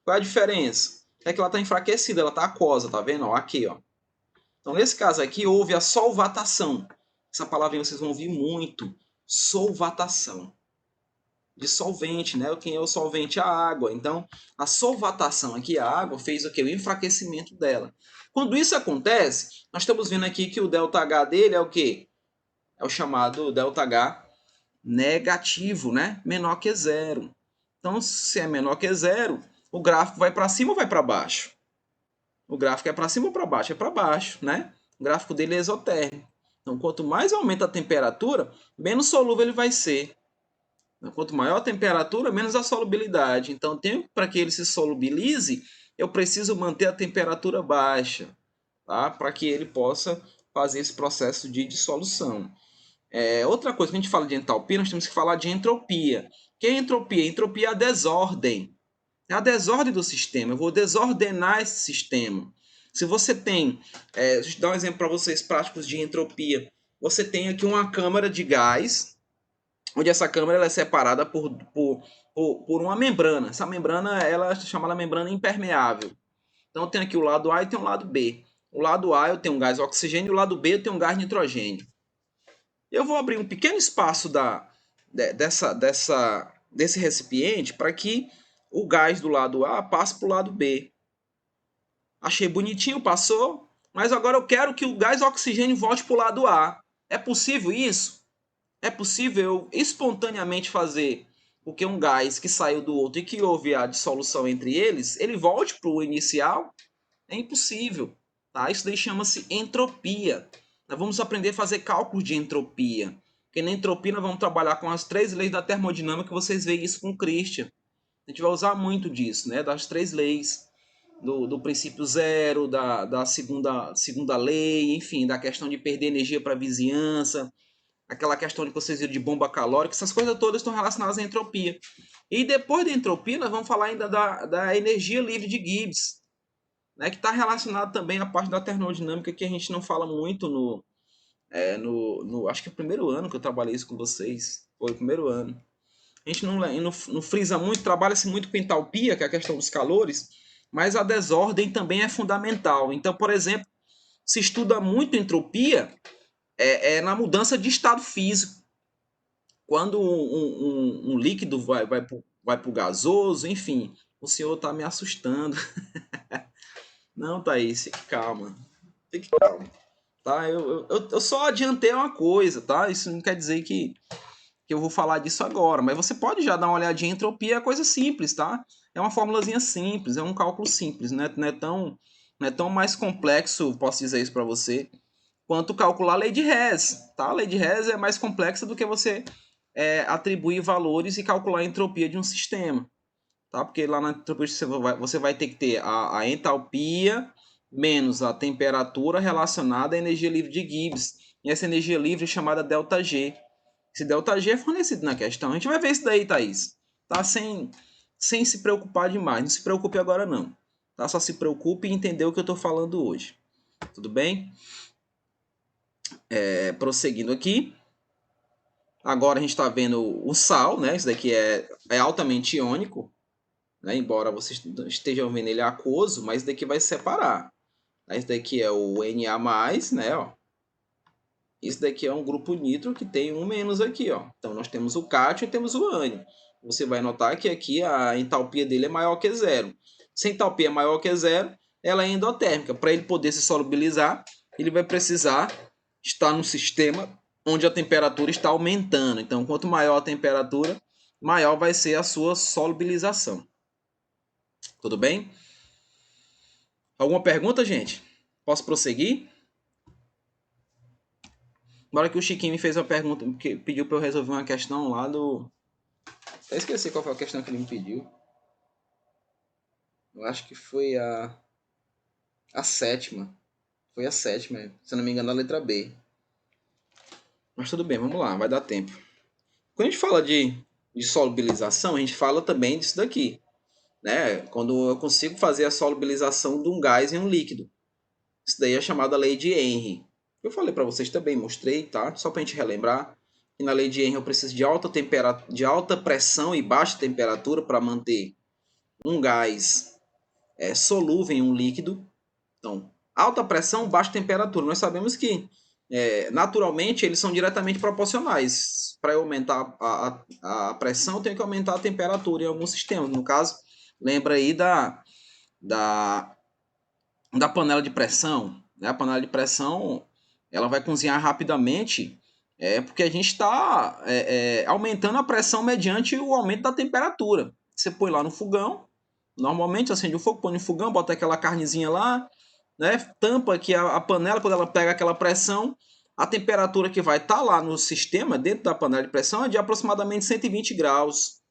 Speaker 1: Qual é a diferença? É que ela está enfraquecida, ela está aquosa, tá vendo? Ó, aqui, ó. Então, nesse caso aqui, houve a solvatação. Essa palavra vocês vão ouvir muito. Solvatação. De solvente, né? Quem é o solvente? A água. Então, a solvatação aqui, a água, fez o quê? O enfraquecimento dela. Quando isso acontece, nós estamos vendo aqui que o ΔH dele é o quê? É o chamado ΔH negativo, né? Menor que zero. Então, se é menor que zero, o gráfico vai para cima ou vai para baixo? O gráfico é para cima ou para baixo? É para baixo, né? O gráfico dele é exotérmico. Então, quanto mais aumenta a temperatura, menos solúvel ele vai ser. Quanto maior a temperatura, menos a solubilidade. Então, para que ele se solubilize, eu preciso manter a temperatura baixa, tá? Para que ele possa fazer esse processo de dissolução. Outra coisa, quando a gente fala de entalpia, nós temos que falar de entropia. O que é entropia? Entropia é a desordem. É a desordem do sistema. Eu vou desordenar esse sistema. Se você tem... deixa eu dar um exemplo para vocês práticos de entropia. Você tem aqui uma câmara de gás, onde essa câmara ela é separada por uma membrana. Essa membrana ela é chamada membrana impermeável. Então, eu tenho aqui o lado A e tem o lado B. O lado A eu tenho um gás oxigênio e o lado B eu tenho um gás nitrogênio. Eu vou abrir um pequeno espaço desse recipiente para que o gás do lado A passe para o lado B. Achei bonitinho, passou, mas agora eu quero que o gás oxigênio volte para o lado A. É possível isso? É possível eu espontaneamente fazer com que um gás que saiu do outro e que houve a dissolução entre eles, ele volte para o inicial? É impossível. Tá? Isso daí chama-se entropia. Nós vamos aprender a fazer cálculos de entropia. Porque na entropia nós vamos trabalhar com as 3 leis da termodinâmica, vocês veem isso com o Christian. A gente vai usar muito disso, né? Das 3 leis. Do princípio zero, da segunda lei, enfim, da questão de perder energia para a vizinhança, aquela questão de que vocês viram de bomba calórica, essas coisas todas estão relacionadas à entropia. E depois da entropia, nós vamos falar ainda da energia livre de Gibbs, né, que está relacionado também à parte da termodinâmica, que a gente não fala muito acho que é o primeiro ano que eu trabalhei isso com vocês, foi o primeiro ano. A gente não frisa muito, trabalha-se muito com entalpia, que é a questão dos calores, mas a desordem também é fundamental. Então, por exemplo, se estuda muito entropia na mudança de estado físico. Quando um líquido vai para o gasoso, enfim, o senhor está me assustando. Não, Thaís, fique calma. Fique calma. Tá? Eu só adiantei uma coisa, tá? Isso não quer dizer que eu vou falar disso agora, mas você pode já dar uma olhadinha em entropia, é coisa simples, tá? É uma formulazinha simples, é um cálculo simples, né? Não é tão mais complexo, posso dizer isso para você, quanto calcular a lei de Hess, tá? A lei de Hess é mais complexa do que você atribuir valores e calcular a entropia de um sistema, tá? Porque lá na entropia você vai ter que ter a entalpia menos a temperatura relacionada à energia livre de Gibbs. E essa energia livre é chamada ΔG. Esse ΔG é fornecido na questão. A gente vai ver isso daí, Thaís. Tá? Sem se preocupar demais. Não se preocupe agora, não. Tá? Só se preocupe em entender o que eu estou falando hoje. Tudo bem? Prosseguindo aqui. Agora a gente está vendo o sal, né? Isso daqui é altamente iônico, né? Embora você esteja vendo ele aquoso, mas isso daqui vai se separar. Esse daqui é o Na+, né? Ó. Esse daqui é um grupo nitro que tem um menos aqui, ó. Então nós temos o cátion e temos o ânion. Você vai notar que aqui a entalpia dele é maior que zero. Se a entalpia é maior que zero, ela é endotérmica. Para ele poder se solubilizar, ele vai precisar está no sistema onde a temperatura está aumentando. Então, quanto maior a temperatura, maior vai ser a sua solubilização. Tudo bem? Alguma pergunta, gente? Posso prosseguir? Agora que o Chiquinho me fez uma pergunta, que pediu para eu resolver uma questão lá do... Eu esqueci qual foi a questão que ele me pediu. Eu acho que foi a sétima. Foi a sétima, se não me engano, a letra B. Mas tudo bem, vamos lá, vai dar tempo. Quando a gente fala de solubilização, a gente fala também disso daqui, né? Quando eu consigo fazer a solubilização de um gás em um líquido. Isso daí é chamada lei de Henry. Eu falei para vocês também, mostrei, tá? Só para a gente relembrar que na lei de Henry eu preciso de de alta pressão e baixa temperatura para manter um gás solúvel em um líquido. Então, alta pressão, baixa temperatura. Nós sabemos que naturalmente eles são diretamente proporcionais. Para eu aumentar a pressão, eu tenho que aumentar a temperatura em alguns sistemas. No caso, lembra aí da panela de pressão. Né? A panela de pressão ela vai cozinhar rapidamente porque a gente está aumentando a pressão mediante o aumento da temperatura. Você põe lá no fogão, normalmente acende o fogo, põe no fogão, bota aquela carnezinha lá, né? Tampa aqui a panela, quando ela pega aquela pressão, a temperatura que vai estar lá no sistema, dentro da panela de pressão, é de aproximadamente 120 graus.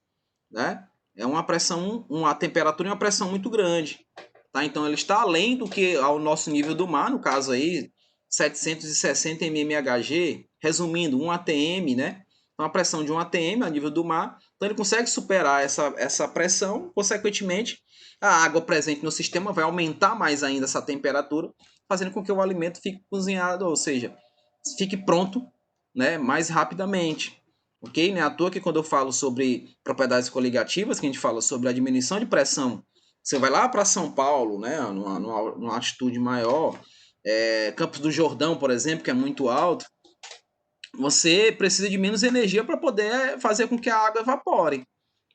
Speaker 1: Né? É uma pressão, uma temperatura e uma pressão muito grande. Tá? Então ele está além do que ao nosso nível do mar, no caso aí 760 mmHg, resumindo, 1 atm, né? Então a pressão de 1 atm a nível do mar, então ele consegue superar essa pressão, consequentemente a água presente no sistema vai aumentar mais ainda essa temperatura, fazendo com que o alimento fique cozinhado, ou seja, fique pronto, né, mais rapidamente. Ok? Não é à toa que quando eu falo sobre propriedades coligativas, que a gente fala sobre a diminuição de pressão, você vai lá para São Paulo, né, numa altitude maior, Campos do Jordão, por exemplo, que é muito alto, você precisa de menos energia para poder fazer com que a água evapore.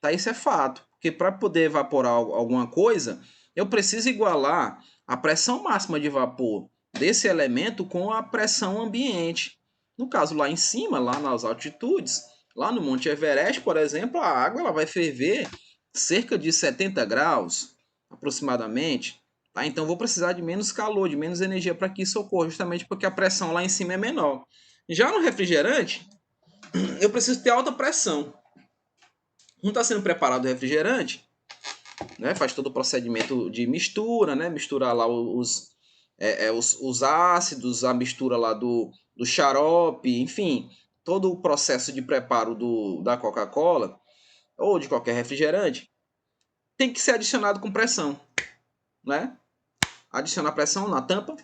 Speaker 1: Tá? Isso é fato. Porque para poder evaporar alguma coisa, eu preciso igualar a pressão máxima de vapor desse elemento com a pressão ambiente. No caso, lá em cima, lá nas altitudes, lá no Monte Everest, por exemplo, a água ela vai ferver cerca de 70 graus, aproximadamente. Tá? Então, vou precisar de menos calor, de menos energia para que isso ocorra, justamente porque a pressão lá em cima é menor. Já no refrigerante, eu preciso ter alta pressão. Não está sendo preparado o refrigerante, né? Faz todo o procedimento de mistura, né? Misturar lá os ácidos, a mistura lá do xarope, enfim, todo o processo de preparo da Coca-Cola ou de qualquer refrigerante tem que ser adicionado com pressão, né? Adicionar pressão na tampa.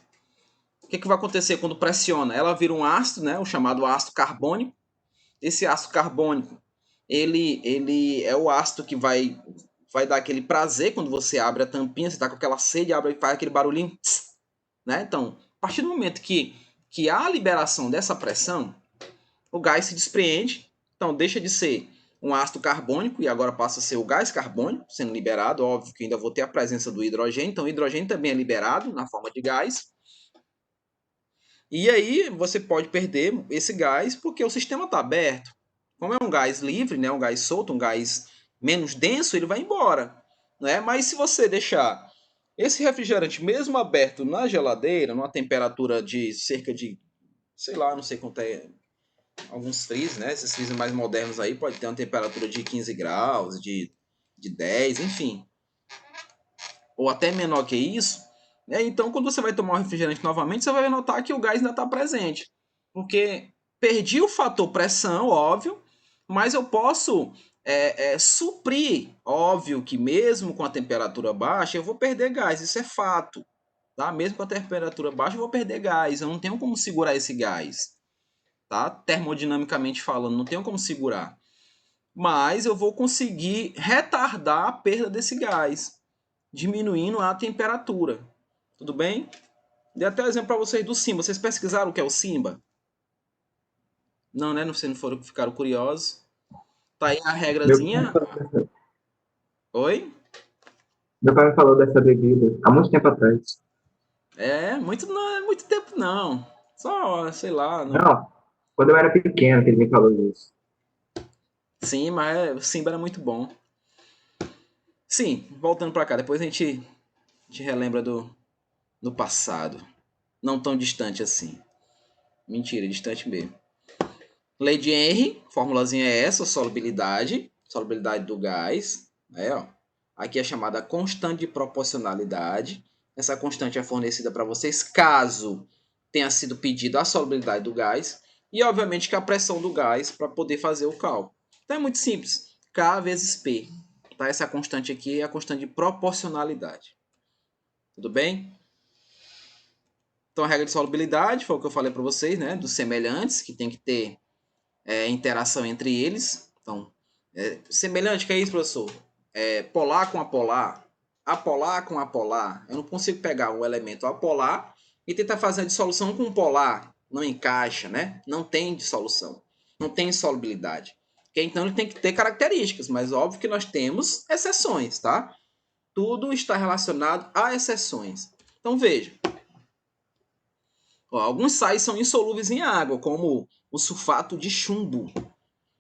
Speaker 1: O que vai acontecer quando pressiona? Ela vira um ácido, né? O chamado ácido carbônico. Esse ácido carbônico, ele é o ácido que vai dar aquele prazer quando você abre a tampinha, você está com aquela sede, abre e faz aquele barulhinho, né? Então, a partir do momento que há a liberação dessa pressão, o gás se despreende, então deixa de ser um ácido carbônico e agora passa a ser o gás carbônico sendo liberado. Óbvio que ainda vou ter a presença do hidrogênio, então o hidrogênio também é liberado na forma de gás. E aí você pode perder esse gás porque o sistema está aberto. Como é um gás livre, né, um gás solto, um gás menos denso, ele vai embora. Né? Mas se você deixar esse refrigerante mesmo aberto na geladeira, numa temperatura de cerca de, sei lá, não sei quanto é, alguns freezers, né? Esses freezers mais modernos aí pode ter uma temperatura de 15 graus, de 10, enfim. Ou até menor que isso. Né? Então, quando você vai tomar um refrigerante novamente, você vai notar que o gás ainda está presente. Porque perdi o fator pressão, óbvio, mas eu posso suprir. Óbvio que mesmo com a temperatura baixa, eu vou perder gás, isso é fato. Tá? Mesmo com a temperatura baixa, eu vou perder gás. Eu não tenho como segurar esse gás. Tá? Termodinamicamente falando, não tenho como segurar. Mas eu vou conseguir retardar a perda desse gás, diminuindo a temperatura. Tudo bem? Dei até um exemplo para vocês do Simba. Vocês pesquisaram o que é o Simba? Não, né? Vocês não foram, ficaram curiosos. Tá aí a
Speaker 3: Meu pai
Speaker 1: regrazinha.
Speaker 3: falou dessa,
Speaker 1: Oi?
Speaker 3: meu pai me falou dessa bebida há muito tempo atrás.
Speaker 1: Muito, não é muito tempo, não. Só, sei lá. Não...
Speaker 3: Não, quando eu era pequeno que ele me falou isso.
Speaker 1: Sim, mas o Simba era muito bom. Sim, voltando pra cá, depois a gente relembra do passado. Não tão distante assim. Mentira, distante mesmo. Lei de Henry, formulazinha é essa, solubilidade do gás. Né, ó. Aqui é chamada constante de proporcionalidade. Essa constante é fornecida para vocês caso tenha sido pedida a solubilidade do gás. E, obviamente, que a pressão do gás para poder fazer o cálculo. Então é muito simples. K vezes P. Tá? Essa constante aqui é a constante de proporcionalidade. Tudo bem? Então a regra de solubilidade foi o que eu falei para vocês, né? Dos semelhantes, que tem que ter interação entre eles. Então, semelhante, que é isso, professor? Polar com apolar, apolar com apolar. Eu não consigo pegar um elemento apolar e tentar fazer a dissolução com um polar. Não encaixa, né? Não tem dissolução. Não tem solubilidade. Então ele tem que ter características, mas óbvio que nós temos exceções, tá? Tudo está relacionado a exceções. Então veja. Alguns sais são insolúveis em água, como o sulfato de chumbo.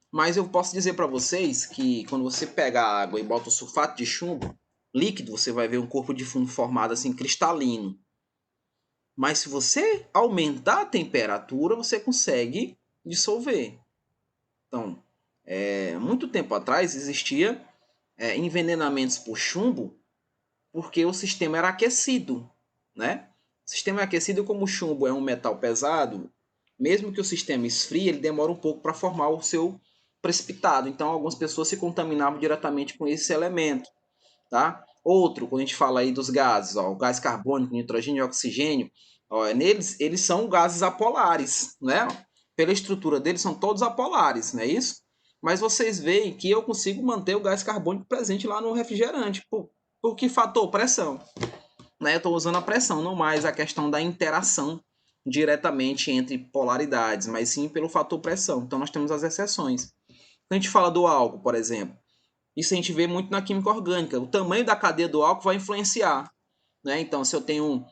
Speaker 1: Mas eu posso dizer para vocês que quando você pega a água e bota o sulfato de chumbo líquido, você vai ver um corpo de fundo formado assim cristalino. Mas se você aumentar a temperatura, você consegue dissolver. Então, muito tempo atrás existia envenenamentos por chumbo porque o sistema era aquecido, né? O sistema é aquecido, como o chumbo é um metal pesado, mesmo que o sistema esfrie, ele demora um pouco para formar o seu precipitado. Então, algumas pessoas se contaminavam diretamente com esse elemento, tá? Outro, quando a gente fala aí dos gases, ó, o gás carbônico, nitrogênio e oxigênio, ó, eles são gases apolares, né? Pela estrutura deles, são todos apolares, não é isso? Mas vocês veem que eu consigo manter o gás carbônico presente lá no refrigerante. Por que fator? Pressão. Né? Eu estou usando a pressão, não mais a questão da interação diretamente entre polaridades, mas sim pelo fator pressão. Então nós temos as exceções. Quando a gente fala do álcool, por exemplo, isso a gente vê muito na química orgânica. O tamanho da cadeia do álcool vai influenciar. Né? Então, se eu tenho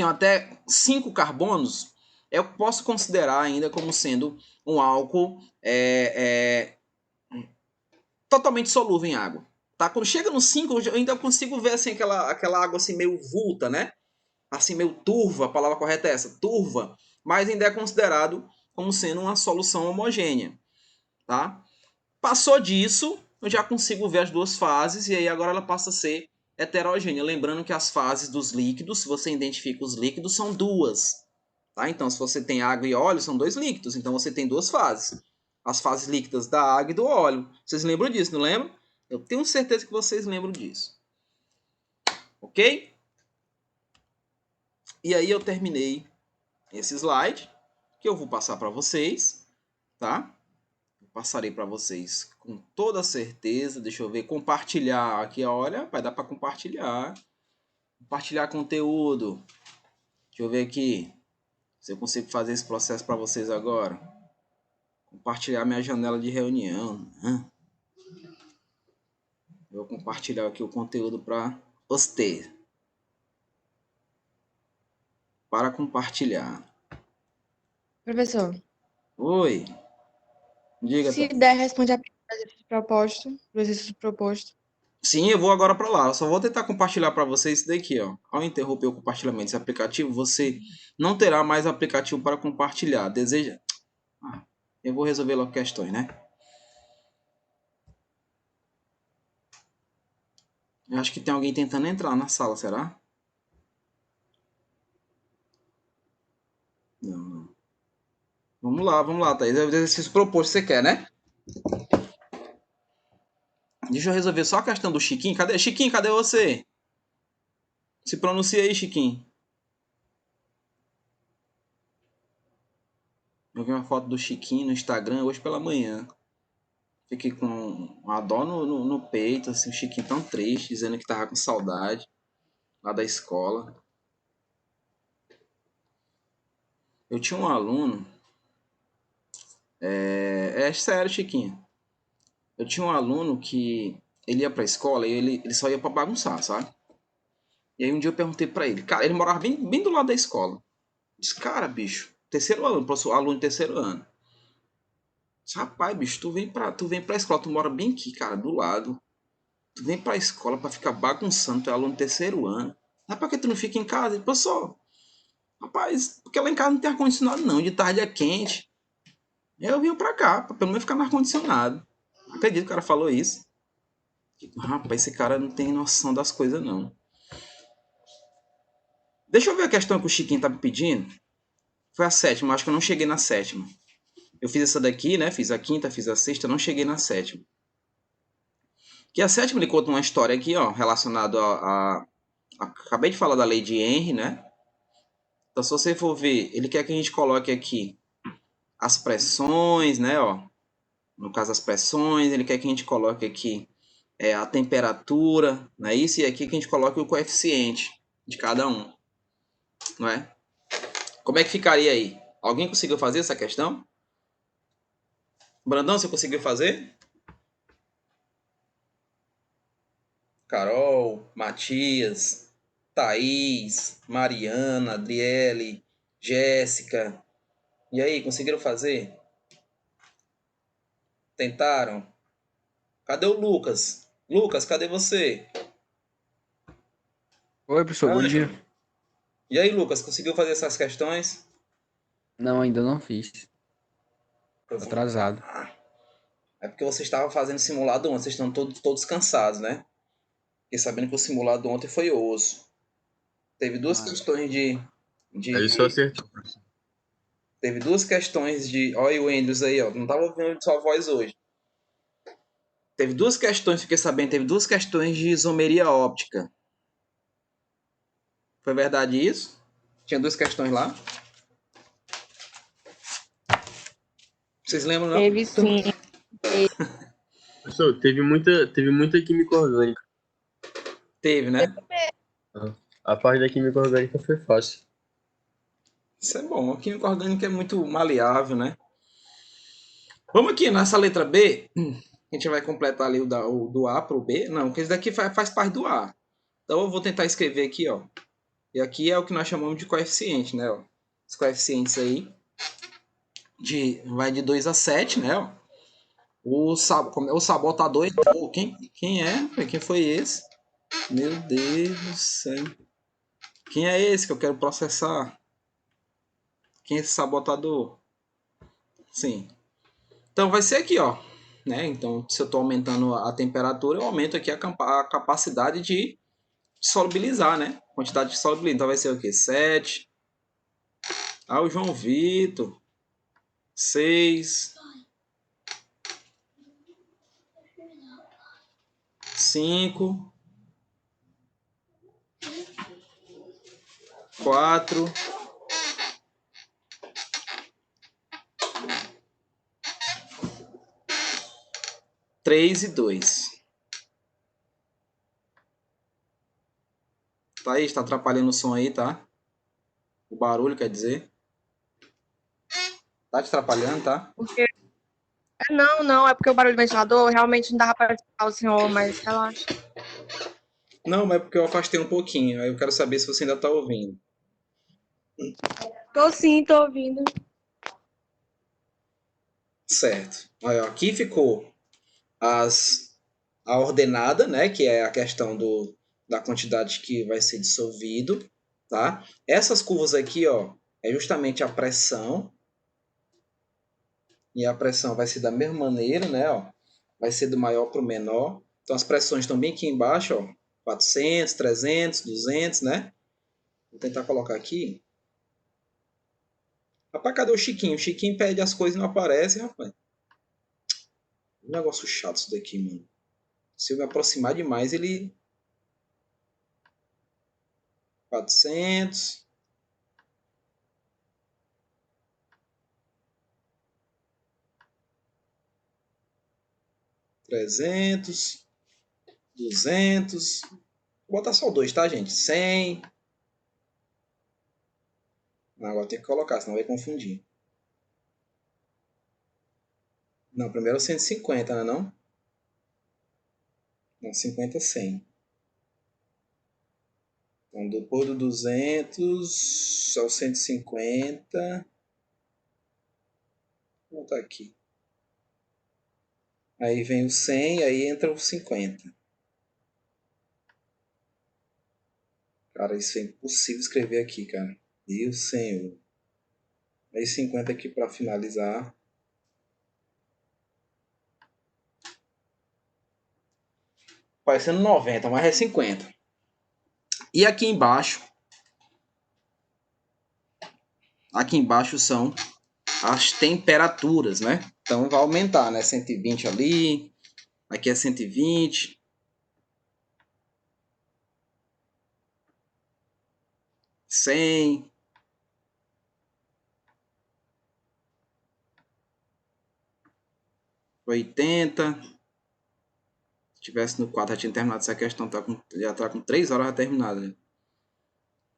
Speaker 1: até 5 carbonos, eu posso considerar ainda como sendo um álcool totalmente solúvel em água. Tá? Quando chega no 5, eu ainda consigo ver assim, aquela água assim, meio vulta, né? Assim, meio turva, a palavra correta é essa, turva, mas ainda é considerado como sendo uma solução homogênea. Tá? Passou disso, eu já consigo ver as duas fases, e aí agora ela passa a ser heterogênea. Lembrando que as fases dos líquidos, se você identifica os líquidos, são duas. Tá? Então, se você tem água e óleo, são dois líquidos. Então, você tem duas fases. As fases líquidas da água e do óleo. Vocês lembram disso, não lembram? Eu tenho certeza que vocês lembram disso. Ok? E aí eu terminei esse slide, que eu vou passar para vocês. Tá? Passarei para vocês com toda certeza. Deixa eu ver, compartilhar aqui, olha, vai dar para compartilhar. Compartilhar conteúdo. Deixa eu ver aqui se eu consigo fazer esse processo para vocês agora. Compartilhar minha janela de reunião. Vou compartilhar aqui o conteúdo para você. Para compartilhar.
Speaker 2: Professor,
Speaker 1: Oi. Diga,
Speaker 2: se
Speaker 1: Thaís.
Speaker 2: der, responde a pergunta do exercício proposto. Do exercício proposto.
Speaker 1: Sim, eu vou agora para lá. Eu só vou tentar compartilhar para vocês isso daqui, ó. Ao interromper o compartilhamento desse aplicativo, você não terá mais aplicativo para compartilhar. Deseja? Eu vou resolver logo questões, né? Eu acho que tem alguém tentando entrar na sala, será? Não, não. Vamos lá, Thaís. É o exercício proposto que você quer, né? Deixa eu resolver só a questão do Chiquinho. Cadê? Chiquinho, cadê você? Se pronuncia aí, Chiquinho. Eu vi uma foto do Chiquinho no Instagram hoje pela manhã. Fiquei com uma dó no peito, assim, o Chiquinho tão triste, dizendo que tava com saudade lá da escola. Eu tinha um aluno. É sério, Chiquinho. Eu tinha um aluno que ele ia pra escola e ele só ia pra bagunçar, sabe? E aí um dia eu perguntei pra ele. Cara, ele morava bem do lado da escola. Disse, cara, bicho, terceiro ano, professor, aluno de terceiro ano. Disse, rapaz, bicho, tu vem pra escola, tu mora bem aqui, cara, do lado. Tu vem pra escola pra ficar bagunçando, tu é aluno de terceiro ano. Mas pra que tu não fica em casa? Ele, professor, rapaz, porque lá em casa não tem ar-condicionado não, de tarde é quente. Eu vim pra cá, pra pelo menos ficar no ar-condicionado. Acredito que o cara falou isso. Rapaz, esse cara não tem noção das coisas, não. Deixa eu ver a questão que o Chiquinho tá me pedindo. Foi a sétima, acho que eu não cheguei na sétima. Eu fiz essa daqui, né? Fiz a quinta, fiz a sexta, não cheguei na sétima. Que a sétima ele conta uma história aqui, ó, relacionada acabei de falar da lei de Henry, né? Então, se você for ver, ele quer que a gente coloque aqui as pressões, né? Ó, no caso, as pressões, ele quer que a gente coloque aqui a temperatura, não é isso? E aqui que a gente coloque o coeficiente de cada um, não é? Como é que ficaria aí? Alguém conseguiu fazer essa questão? Brandão, você conseguiu fazer? Carol, Matias, Thaís, Mariana, Adriele, Jéssica. E aí, conseguiram fazer? Tentaram? Cadê o Lucas? Lucas, cadê você?
Speaker 4: Oi, professor, bom dia.
Speaker 1: Ângelo. E aí, Lucas, conseguiu fazer essas questões?
Speaker 4: Não, ainda não fiz.
Speaker 1: Eu
Speaker 4: Tô
Speaker 1: vou-
Speaker 4: atrasado.
Speaker 1: É porque você estava fazendo simulado ontem, vocês estão todos cansados, né? Fiquei sabendo que o simulado ontem foi osso. Teve duas
Speaker 4: Ah,
Speaker 1: questões
Speaker 5: Aí só
Speaker 1: de.
Speaker 5: acertou.
Speaker 1: Teve duas questões de. Olha o Andrews aí, ó. Não tava ouvindo sua voz hoje. Teve duas questões, fiquei sabendo, teve duas questões de isomeria óptica. Foi verdade isso? Tinha duas questões lá? Vocês lembram, não?
Speaker 2: Teve sim.
Speaker 5: Professor, teve muita química orgânica.
Speaker 1: Teve, né?
Speaker 5: A parte da química orgânica foi fácil.
Speaker 1: Isso é bom. A química orgânica é muito maleável, né? Vamos aqui nessa letra B. A gente vai completar ali o do A para o B. Não, porque esse daqui faz parte do A. Então eu vou tentar escrever aqui, ó. E aqui é o que nós chamamos de coeficiente, né? Ó. Os coeficientes aí vai de 2 a 7, né? Ó. O sabotador entrou. Quem é? Quem foi esse? Meu Deus do céu. Quem é esse que eu quero processar? Quem é esse sabotador? Sim. Então vai ser aqui, ó. Né? Então, se eu estou aumentando a temperatura, eu aumento aqui a capacidade de solubilizar, né? Quantidade de solubilizar. Então vai ser o quê? 7. Ah, o João Vitor. 6. 5. 4. 3 e 2. Tá aí, está atrapalhando o som aí, tá? O barulho, quer dizer. Tá te atrapalhando, tá?
Speaker 2: Porque... Não, não, é porque o barulho do ventilador realmente não dava para escutar o senhor, mas relaxa.
Speaker 1: Não, mas é porque eu afastei um pouquinho. Aí eu quero saber se você ainda tá ouvindo.
Speaker 2: Tô sim, tô ouvindo.
Speaker 1: Certo. Aí, ó, aqui ficou a ordenada, né? Que é a questão da quantidade que vai ser dissolvido, tá? Essas curvas aqui, ó, é justamente a pressão. E a pressão vai ser da mesma maneira, né? Ó, vai ser do maior para o menor. Então as pressões estão bem aqui embaixo, ó. 400, 300, 200, né? Vou tentar colocar aqui. Rapaz, cadê o Chiquinho? O Chiquinho pede as coisas e não aparece, rapaz. Um negócio chato isso daqui, mano. Se eu me aproximar demais, ele... 400... 300, 200. Vou botar só dois, tá, gente? 100. Agora tem que colocar, senão vai confundir. Não, primeiro é o 150, não é não? Não, 50, 100.
Speaker 6: Então, depois do 200 ao 150. Vou botar aqui. Aí vem o 100, aí entra o 50. Cara, isso é impossível escrever aqui, cara. E o 100. Aí 50 aqui para finalizar. Parecendo 90, mas é 50. E aqui embaixo são as temperaturas, né? Então vai aumentar, né? 120 ali, aqui é 120. Cem. 80. Se tivesse no 4 já tinha terminado essa questão, já tá com 3 horas já terminada.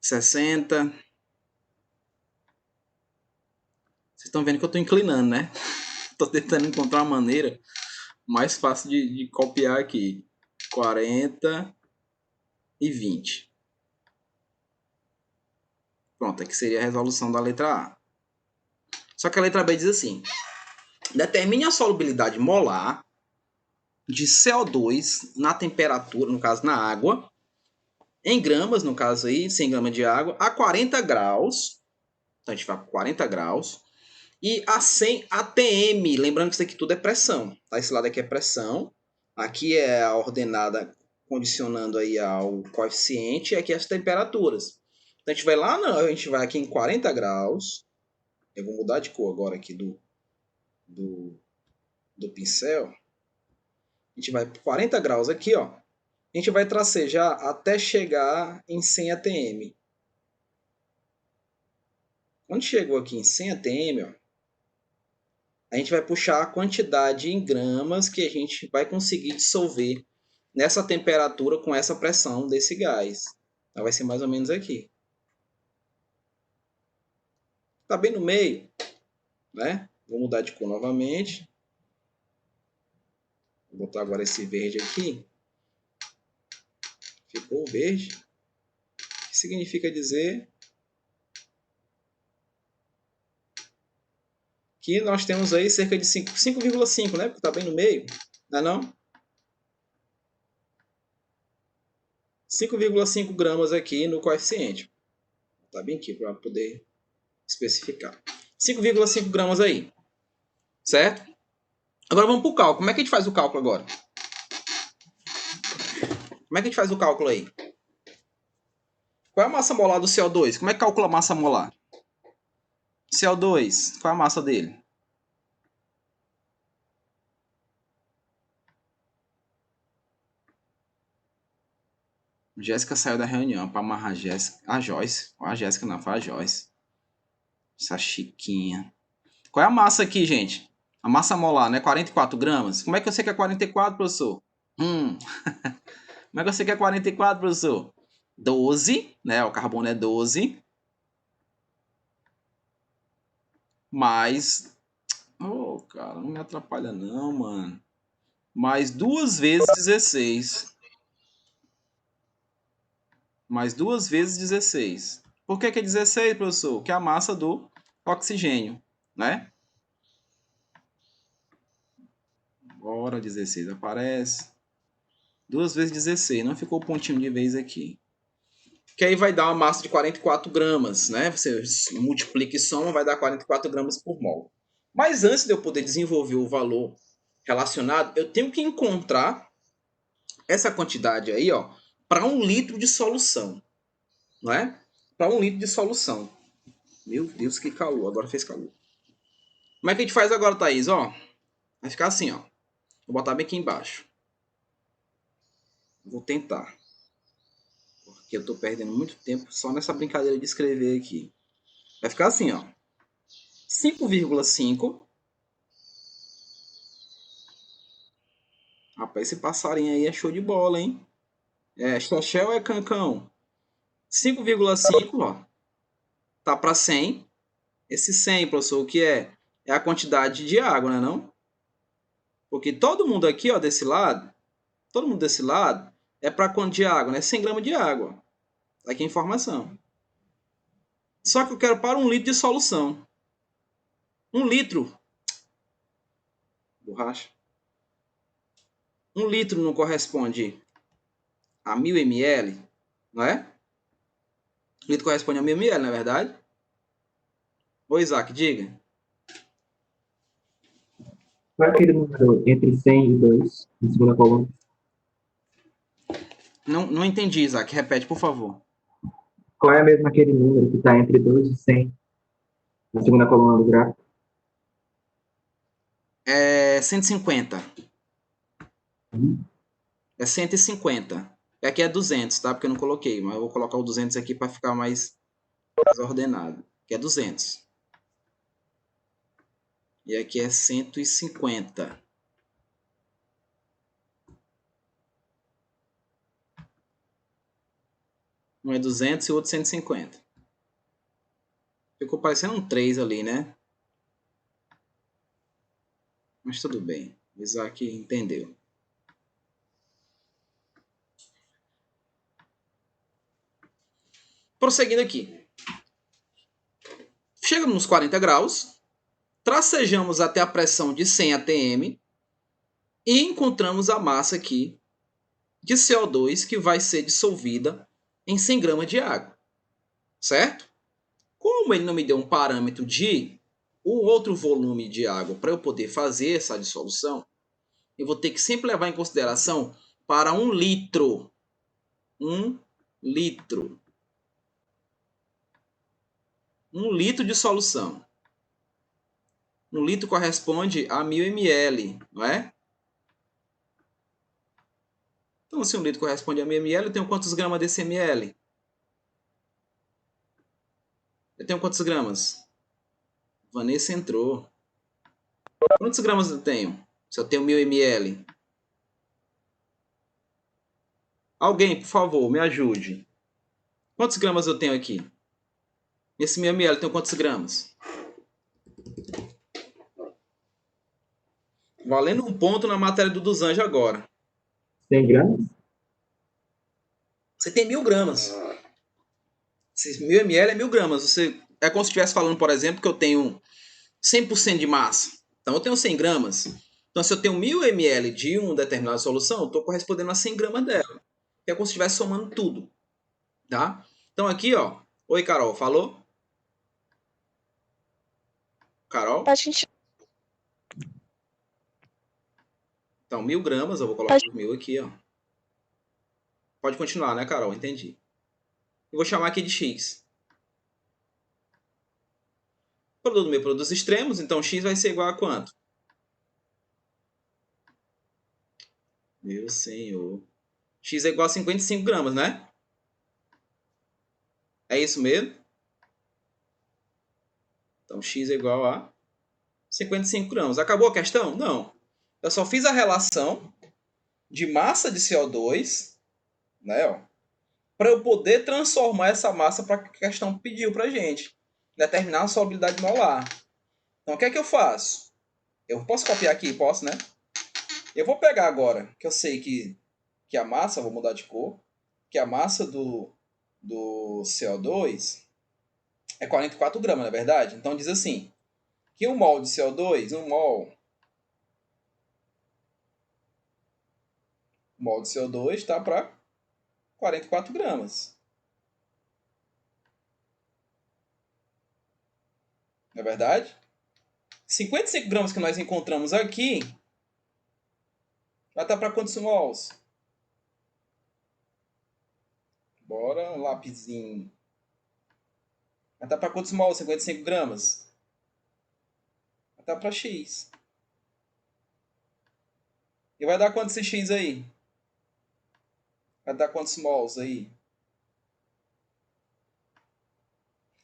Speaker 6: 60. Vocês estão vendo que eu estou inclinando, né? Estou tentando encontrar uma maneira mais fácil de copiar aqui. 40 e 20. Pronto, aqui seria a resolução da letra A. Só que a letra B diz assim: determine a solubilidade molar de CO2 na temperatura, no caso na água, em gramas, no caso aí, 100 gramas de água, a 40 graus. Então a gente vai para 40 graus. E a 100 atm. Lembrando que isso aqui tudo é pressão. Tá? Esse lado aqui é pressão. Aqui é a ordenada condicionando aí ao coeficiente. E aqui as temperaturas. Então a gente vai lá, a gente vai aqui em 40 graus. Eu vou mudar de cor agora aqui do pincel. A gente vai para 40 graus aqui, ó. A gente vai tracejar até chegar em 100 atm. Quando chegou aqui em 100 atm, ó, a gente vai puxar a quantidade em gramas que a gente vai conseguir dissolver nessa temperatura com essa pressão desse gás. Então vai ser mais ou menos aqui. Tá bem no meio, né? Vou mudar de cor novamente. Vou botar agora esse verde aqui. Ficou verde. O que significa dizer que nós temos aí cerca de 5,5, né? Porque está bem no meio, não é não? 5,5 gramas aqui no coeficiente. Está bem aqui para poder especificar. 5,5 gramas aí. Certo? Agora vamos para o cálculo. Como é que a gente faz o cálculo agora? Como é que a gente faz o cálculo aí? Qual é a massa molar do CO2? Como é que calcula a massa molar? CO2, qual é a massa dele? Jéssica saiu da reunião para amarrar a Joyce. A Jéssica não, foi a Joyce. Essa chiquinha. Qual é a massa aqui, gente? A massa molar, né? 44 gramas. Como é que eu sei que é 44, professor? Como é que eu sei que é 44, professor? 12, né? O carbono é 12. Mais... Oh, cara, não me atrapalha não, mano. Mais 2 vezes 16. Mais 2 vezes 16. Por que é 16, professor? Que é a massa do oxigênio, né? Bora, 16 aparece. 2 vezes 16. Não ficou o pontinho de vez aqui. Que aí vai dar uma massa de 44 gramas, né? Você multiplica e soma, vai dar 44 gramas por mol. Mas antes de eu poder desenvolver o valor relacionado, eu tenho que encontrar essa quantidade aí, ó, para 1 litro de solução, não é? Para 1 litro de solução. Meu Deus, que calor. Agora fez calor. Como é que a gente faz agora, Thaís? Ó, vai ficar assim, ó. Vou botar bem aqui embaixo. Vou tentar. Porque eu estou perdendo muito tempo só nessa brincadeira de escrever aqui. Vai ficar assim, ó. 5,5. Rapaz, esse passarinho aí é show de bola, hein? É xaxé ou é cancão? 5,5, ó. Tá para 100. Esse 100, professor, o que é? É a quantidade de água, né, não? Porque todo mundo aqui, ó, desse lado, é para quanto de água, né? 100 gramas de água. Tá aqui a informação. Só que eu quero para 1 litro de solução. 1 litro. Borracha. 1 litro não corresponde a 1000 ml, não é? 1 litro corresponde a 1000 ml, não é verdade? Ô, Isaac, diga.
Speaker 3: Qual é aquele número entre 100 e 2, na segunda coluna?
Speaker 6: Não entendi, Isaac. Repete, por favor.
Speaker 3: Qual é mesmo aquele número que está entre 2 e 100, na segunda coluna do gráfico?
Speaker 6: É 150. É 150. E aqui é 200, tá? Porque eu não coloquei, mas eu vou colocar o 200 aqui para ficar mais ordenado. Aqui é 200. E aqui é 150. Um é 200 e o outro 150. Ficou parecendo um 3 ali, né? Mas tudo bem. O Isaac entendeu. Prosseguindo aqui. Chegamos nos 40 graus. Tracejamos até a pressão de 100 atm. E encontramos a massa aqui de CO2 que vai ser dissolvida em 100 gramas de água. Certo? Como ele não me deu um parâmetro de um outro volume de água para eu poder fazer essa dissolução, eu vou ter que sempre levar em consideração para 1 litro. 1 litro. 1 litro de solução. 1 litro corresponde a 1000 ml, não é? Então, se 1 litro corresponde a 1000 ml, eu tenho quantos gramas desse ml? Eu tenho quantos gramas? Vanessa entrou. Quantos gramas eu tenho? Se eu tenho 1000 ml. Alguém, por favor, me ajude. Quantos gramas eu tenho aqui? Nesse 1000 ml eu tenho quantos gramas? Valendo um ponto na matéria do dos Anjos agora.
Speaker 3: 100 gramas?
Speaker 6: Você tem 1000 gramas. Se 1000 ml é 1000 gramas. É como se estivesse falando, por exemplo, que eu tenho 100% de massa. Então eu tenho 100 gramas. Então se eu tenho 1000 ml de uma determinada solução, eu estou correspondendo a 100 gramas dela. É como se estivesse somando tudo. Tá? Então aqui, ó. Oi, Carol. Falou? Carol?
Speaker 2: A gente
Speaker 6: Então, 1000 gramas. Eu vou colocar os 1000 aqui, ó. Pode continuar, né, Carol? Entendi. Eu vou chamar aqui de X. Produto do meu produtos extremos, então X vai ser igual a quanto? Meu senhor. X é igual a 55 gramas, né? É isso mesmo? Então X é igual a 55 gramas. Acabou a questão? Não. Eu só fiz a relação de massa de CO2, né, para eu poder transformar essa massa para que a questão pediu para a gente. Determinar a solubilidade molar. Então, o que é que eu faço? Eu posso copiar aqui? Posso, né? Eu vou pegar agora, que eu sei que a massa, vou mudar de cor, que a massa do CO2 é 44 gramas, não é verdade? Então, diz assim, que 1 mol de CO2, 1 mol de CO2 está para 44 gramas. Não é verdade? 55 gramas que nós encontramos aqui vai estar para quantos mols? Bora, um lapisinho. Vai estar para quantos mols? 55 gramas? Vai estar para X. E vai dar quanto esse X aí? Vai dar quantos mols aí?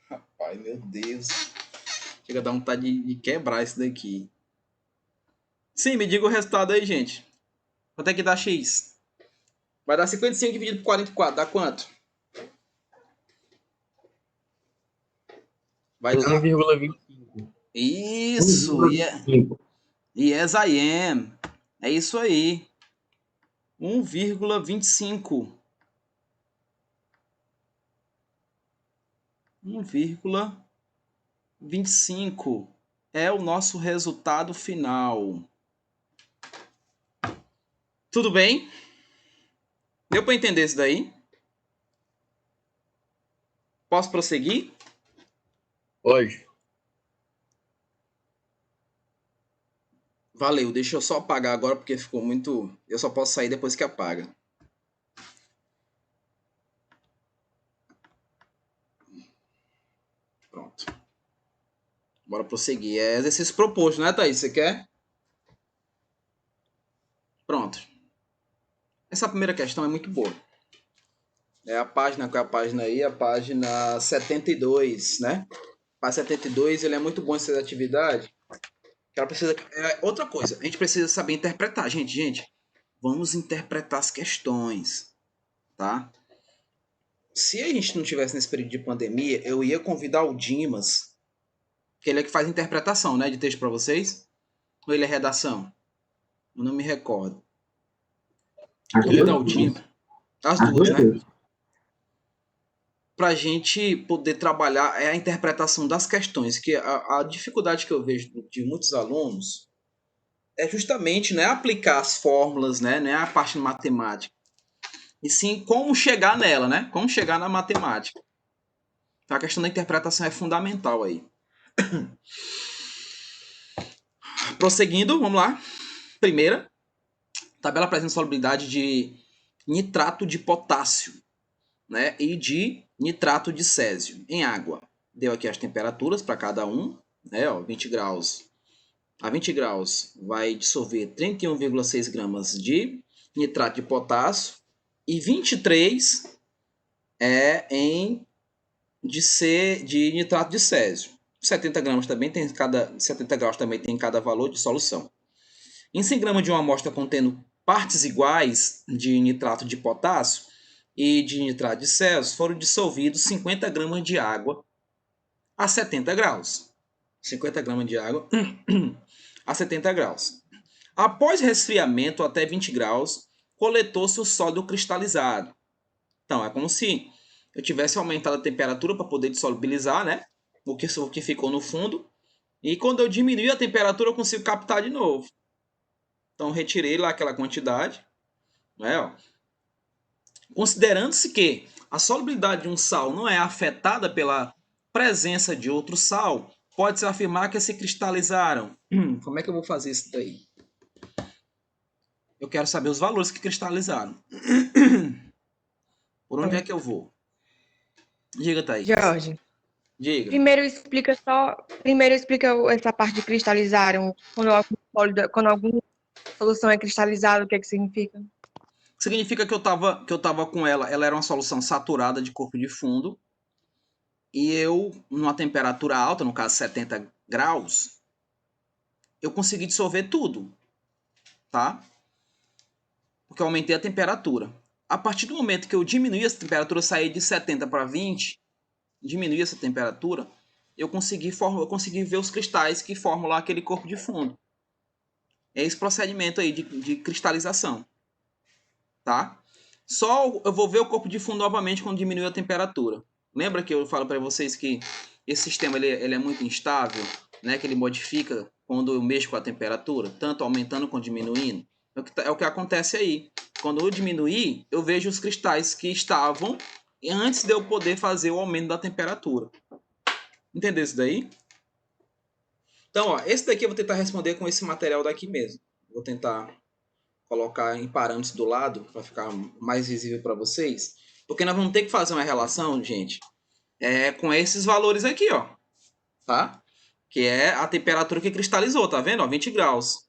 Speaker 6: Rapaz, meu Deus. Chega a dar vontade de quebrar isso daqui. Sim, me diga o resultado aí, gente. Quanto é que dá X? Vai dar 55 dividido por 44. Dá quanto? Vai dar...
Speaker 5: 1,25.
Speaker 6: Isso!
Speaker 3: 1,25.
Speaker 6: Yes, I am. É isso aí. 1,25. 1,25 é o nosso resultado final. Tudo bem? Deu para entender isso daí? Posso prosseguir?
Speaker 5: Pode.
Speaker 6: Valeu, deixa eu só apagar agora porque ficou muito... Eu só posso sair depois que apaga. Pronto. Bora prosseguir. É exercício proposto, né, Thaís? Você quer? Pronto. Essa primeira questão é muito boa. É a página, qual é a página aí? A página 72, né? A 72, ele é muito bom essa atividade. Ela precisa... outra coisa, a gente precisa saber interpretar. Gente, vamos interpretar as questões, tá? Se a gente não tivesse nesse período de pandemia, eu ia convidar o Dimas, que ele é que faz interpretação, né, de texto para vocês. Ou ele é redação? Eu não me recordo.
Speaker 3: As
Speaker 6: Convidar
Speaker 3: duas
Speaker 6: o Dimas. As
Speaker 3: As
Speaker 6: duas,
Speaker 3: duas
Speaker 6: né?
Speaker 3: coisas.
Speaker 6: Para a gente poder trabalhar a interpretação das questões, que a dificuldade que eu vejo de muitos alunos é justamente, né, aplicar as fórmulas, né, não é a parte matemática, e sim como chegar nela, né, como chegar na matemática. Então a questão da interpretação é fundamental aí. Prosseguindo, vamos lá. Primeira, tabela apresenta solubilidade de nitrato de potássio, né, e de nitrato de césio em água. Deu aqui as temperaturas para cada um, né, ó, 20 graus. A 20 graus vai dissolver 31,6 gramas de nitrato de potássio e 23 de nitrato de césio. 70 gramas também tem 70 graus também tem cada valor de solução. Em 100 gramas de uma amostra contendo partes iguais de nitrato de potássio e de nitrato de césio, foram dissolvidos 50 gramas de água a 70 graus. 50 gramas de água a 70 graus. Após resfriamento até 20 graus, coletou-se o sólido cristalizado. Então, é como se eu tivesse aumentado a temperatura para poder dissolubilizar, né? O que ficou no fundo. E quando eu diminuir a temperatura, eu consigo captar de novo. Então, retirei lá aquela quantidade. Né, ó. Considerando-se que a solubilidade de um sal não é afetada pela presença de outro sal, pode-se afirmar que se cristalizaram. Como é que eu vou fazer isso daí? Eu quero saber os valores que cristalizaram. Por onde é que eu vou? Diga, Thaís.
Speaker 2: Jorge,
Speaker 6: Diga.
Speaker 2: primeiro explica essa parte de cristalizaram, quando alguma solução é cristalizada, o que é que significa?
Speaker 6: Significa que eu tava com ela era uma solução saturada de corpo de fundo, e eu, numa temperatura alta, no caso 70 graus, eu consegui dissolver tudo, tá? Porque eu aumentei a temperatura. A partir do momento que eu diminuí essa temperatura, eu saí de 70 para 20, diminuí essa temperatura, eu consegui ver os cristais que formam lá aquele corpo de fundo. É esse procedimento aí de cristalização, tá? Só eu vou ver o corpo de fundo novamente quando diminui a temperatura. Lembra que eu falo para vocês que esse sistema ele é muito instável, né? Que ele modifica quando eu mexo com a temperatura, tanto aumentando quanto diminuindo. É o que acontece aí. Quando eu diminuir, eu vejo os cristais que estavam antes de eu poder fazer o aumento da temperatura. Entendeu isso daí? Então, ó, esse daqui eu vou tentar responder com esse material daqui mesmo. Vou tentar colocar em parâmetros do lado para ficar mais visível para vocês, porque nós vamos ter que fazer uma relação, gente, com esses valores aqui, ó, tá? Que é a temperatura que cristalizou, tá vendo? Ó, 20 graus.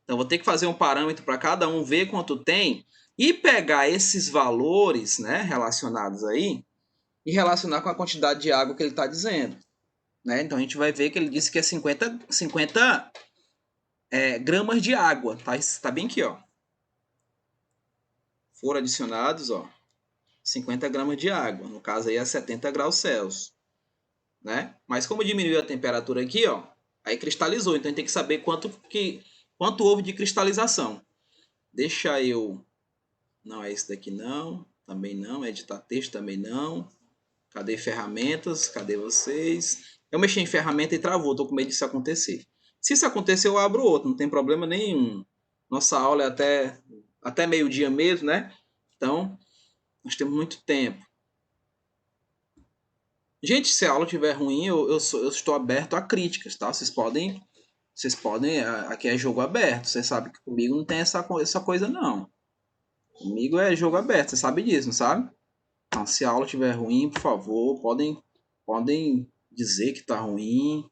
Speaker 6: Então, vou ter que fazer um parâmetro para cada um, ver quanto tem e pegar esses valores, né, relacionados aí e relacionar com a quantidade de água que ele está dizendo, né? Então, a gente vai ver que ele disse que é 50 gramas de água, tá bem aqui, ó. Foram adicionados, ó, 50 gramas de água. No caso aí é 70 graus Celsius, né? Mas como diminuiu a temperatura aqui, ó, aí cristalizou. Então a gente tem que saber quanto houve de cristalização. Deixa eu... Não é esse daqui não. Também não. Editar texto também não. Cadê ferramentas? Cadê vocês? Eu mexi em ferramenta e travou, tô com medo disso acontecer. Se isso acontecer, eu abro outro, não tem problema nenhum. Nossa aula é até meio-dia mesmo, né? Então, nós temos muito tempo. Gente, se a aula estiver ruim, eu estou aberto a críticas, tá? Vocês podem, aqui é jogo aberto. Você sabe que comigo não tem essa coisa, não. Comigo é jogo aberto, você sabe disso, não sabe? Então, se a aula estiver ruim, por favor, podem dizer que tá ruim,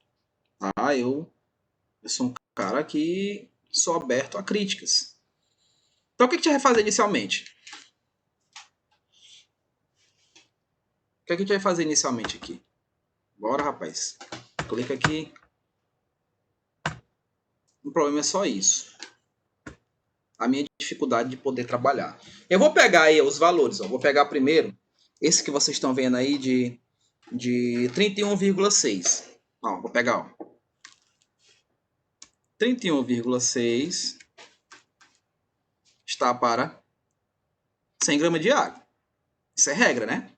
Speaker 6: tá? Eu sou um cara que sou aberto a críticas. Então, o que a gente vai fazer inicialmente? O que a gente vai fazer inicialmente aqui? Bora, rapaz. Clica aqui. O problema é só isso. A minha dificuldade de poder trabalhar. Eu vou pegar aí os valores. Ó. Vou pegar primeiro esse que vocês estão vendo aí de 31,6. Ó, vou pegar, ó. 31,6 está para 100 gramas de água. Isso é regra, né?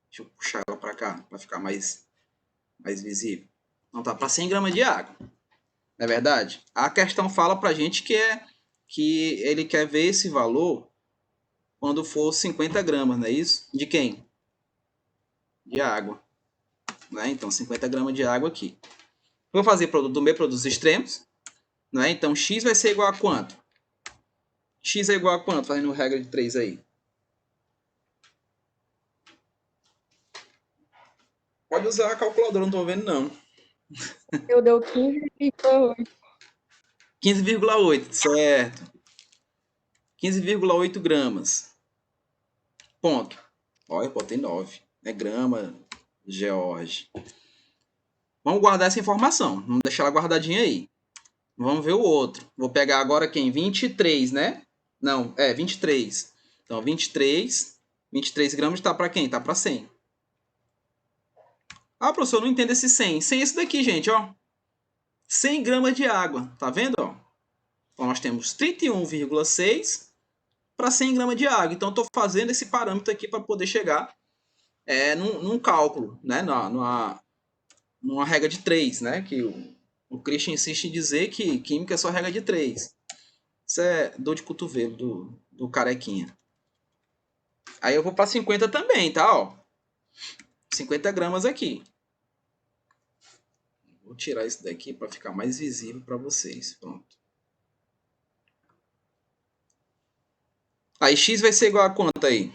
Speaker 6: Deixa eu puxar ela para cá, para ficar mais visível. Então tá para 100 gramas de água. Não é verdade? A questão fala para a gente que ele quer ver esse valor quando for 50 gramas, não é isso? De quem? De água. Né? Então, 50 gramas de água aqui. Vou fazer do meu produtos extremos. Né? Então, x vai ser igual a quanto? X é igual a quanto? Fazendo regra de 3 aí. Pode usar a calculadora, não estou vendo não.
Speaker 2: Eu deu 15,8.
Speaker 6: 15,8, certo. 15,8 gramas. Ponto. Olha, eu botei 9. É grama, George. Vamos guardar essa informação. Vamos deixar ela guardadinha aí. Vamos ver o outro. Vou pegar agora quem? 23, né? Não, 23. Então, 23 gramas está para quem? Está para 100. Ah, professor, eu não entendo esse 100. 100 é esse daqui, gente, ó. 100 gramas de água. Tá vendo, ó? Então, nós temos 31,6 para 100 gramas de água. Então, eu estou fazendo esse parâmetro aqui para poder chegar num cálculo, né? Numa regra de 3, né? Que o Christian insiste em dizer que química é só regra de 3. Isso é dor de cotovelo do carequinha. Aí eu vou para 50 também, tá? Ó, 50 gramas aqui. Vou tirar isso daqui para ficar mais visível para vocês. Pronto. Aí x vai ser igual a quanto aí?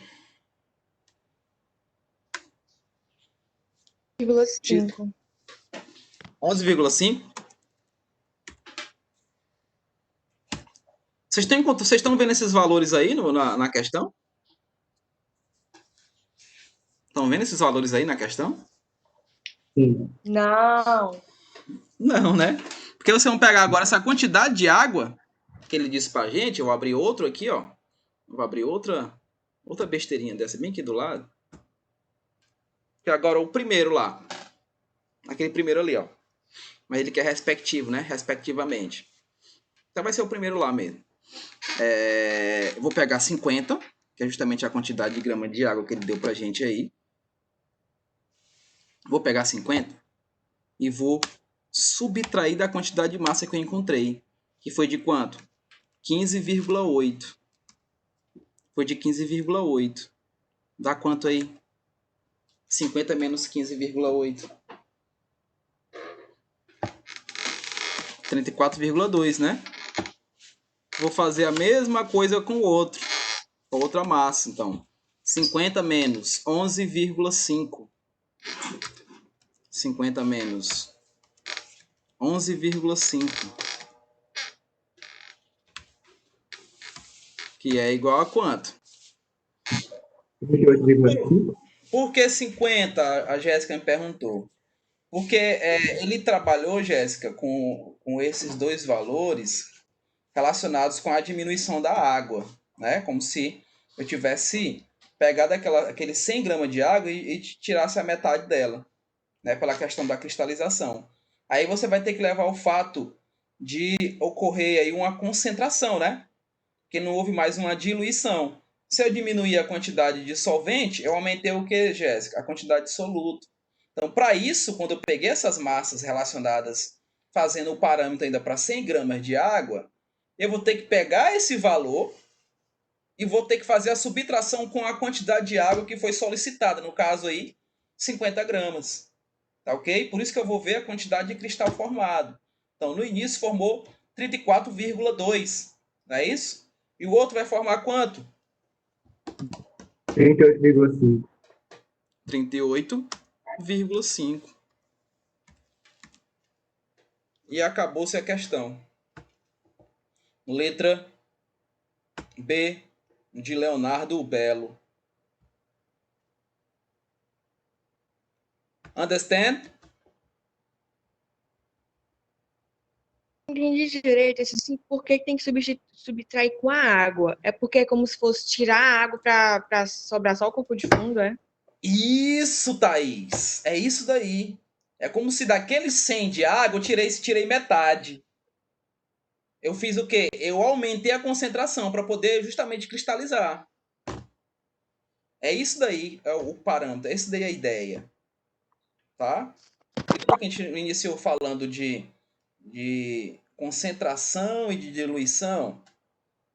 Speaker 2: 11,5.
Speaker 6: 11,5? Vocês estão vendo esses valores aí na questão? Estão vendo esses valores aí na questão?
Speaker 3: Sim.
Speaker 2: Não.
Speaker 6: Não, né? Porque vocês vão pegar agora essa quantidade de água que ele disse pra gente. Eu vou abrir outro aqui, ó. Eu vou abrir outra besteirinha dessa bem aqui do lado. Que agora o primeiro lá. Aquele primeiro ali, ó. Mas ele quer respectivo, né? Respectivamente. Então vai ser o primeiro lá mesmo. Eu vou pegar 50, que é justamente a quantidade de grama de água que ele deu pra gente aí. Vou pegar 50 e vou subtrair da quantidade de massa que eu encontrei. Que foi de quanto? 15,8. Foi de 15,8. Dá quanto aí? 50 menos 15,8. 34,2, né? Vou fazer a mesma coisa com o outro. Com outra massa, então. 50 menos 11,5. 50 menos 11,5. Que é igual a quanto?
Speaker 3: 28,5.
Speaker 6: Por que 50? A Jéssica me perguntou. Porque ele trabalhou, Jéssica, com esses dois valores relacionados com a diminuição da água, né? Como se eu tivesse pegado aquele 100 gramas de água e tirasse a metade dela, né? Pela questão da cristalização. Aí você vai ter que levar o fato de ocorrer aí uma concentração, né? Que não houve mais uma diluição. Se eu diminuir a quantidade de solvente, eu aumentei o que, Jéssica? A quantidade de soluto. Então, para isso, quando eu peguei essas massas relacionadas, fazendo o parâmetro ainda para 100 gramas de água, eu vou ter que pegar esse valor e vou ter que fazer a subtração com a quantidade de água que foi solicitada. No caso aí, 50 gramas. Tá ok? Por isso que eu vou ver a quantidade de cristal formado. Então, no início formou 34,2. Não é isso? E o outro vai formar quanto?
Speaker 3: 38,5.
Speaker 6: 38,5. E acabou-se a questão. Letra B de Leonardo Belo. Understand?
Speaker 2: Não entendi direito, assim, por que tem que subtrair com a água? É porque é como se fosse tirar a água para sobrar só o corpo de fundo, é?
Speaker 6: Isso, Thaís. É isso daí. É como se daquele 100 de água eu tirei metade. Eu fiz o quê? Eu aumentei a concentração para poder justamente cristalizar. É isso daí, é o parâmetro. É isso daí a ideia. Tá? Lembra que a gente iniciou falando de concentração e de diluição?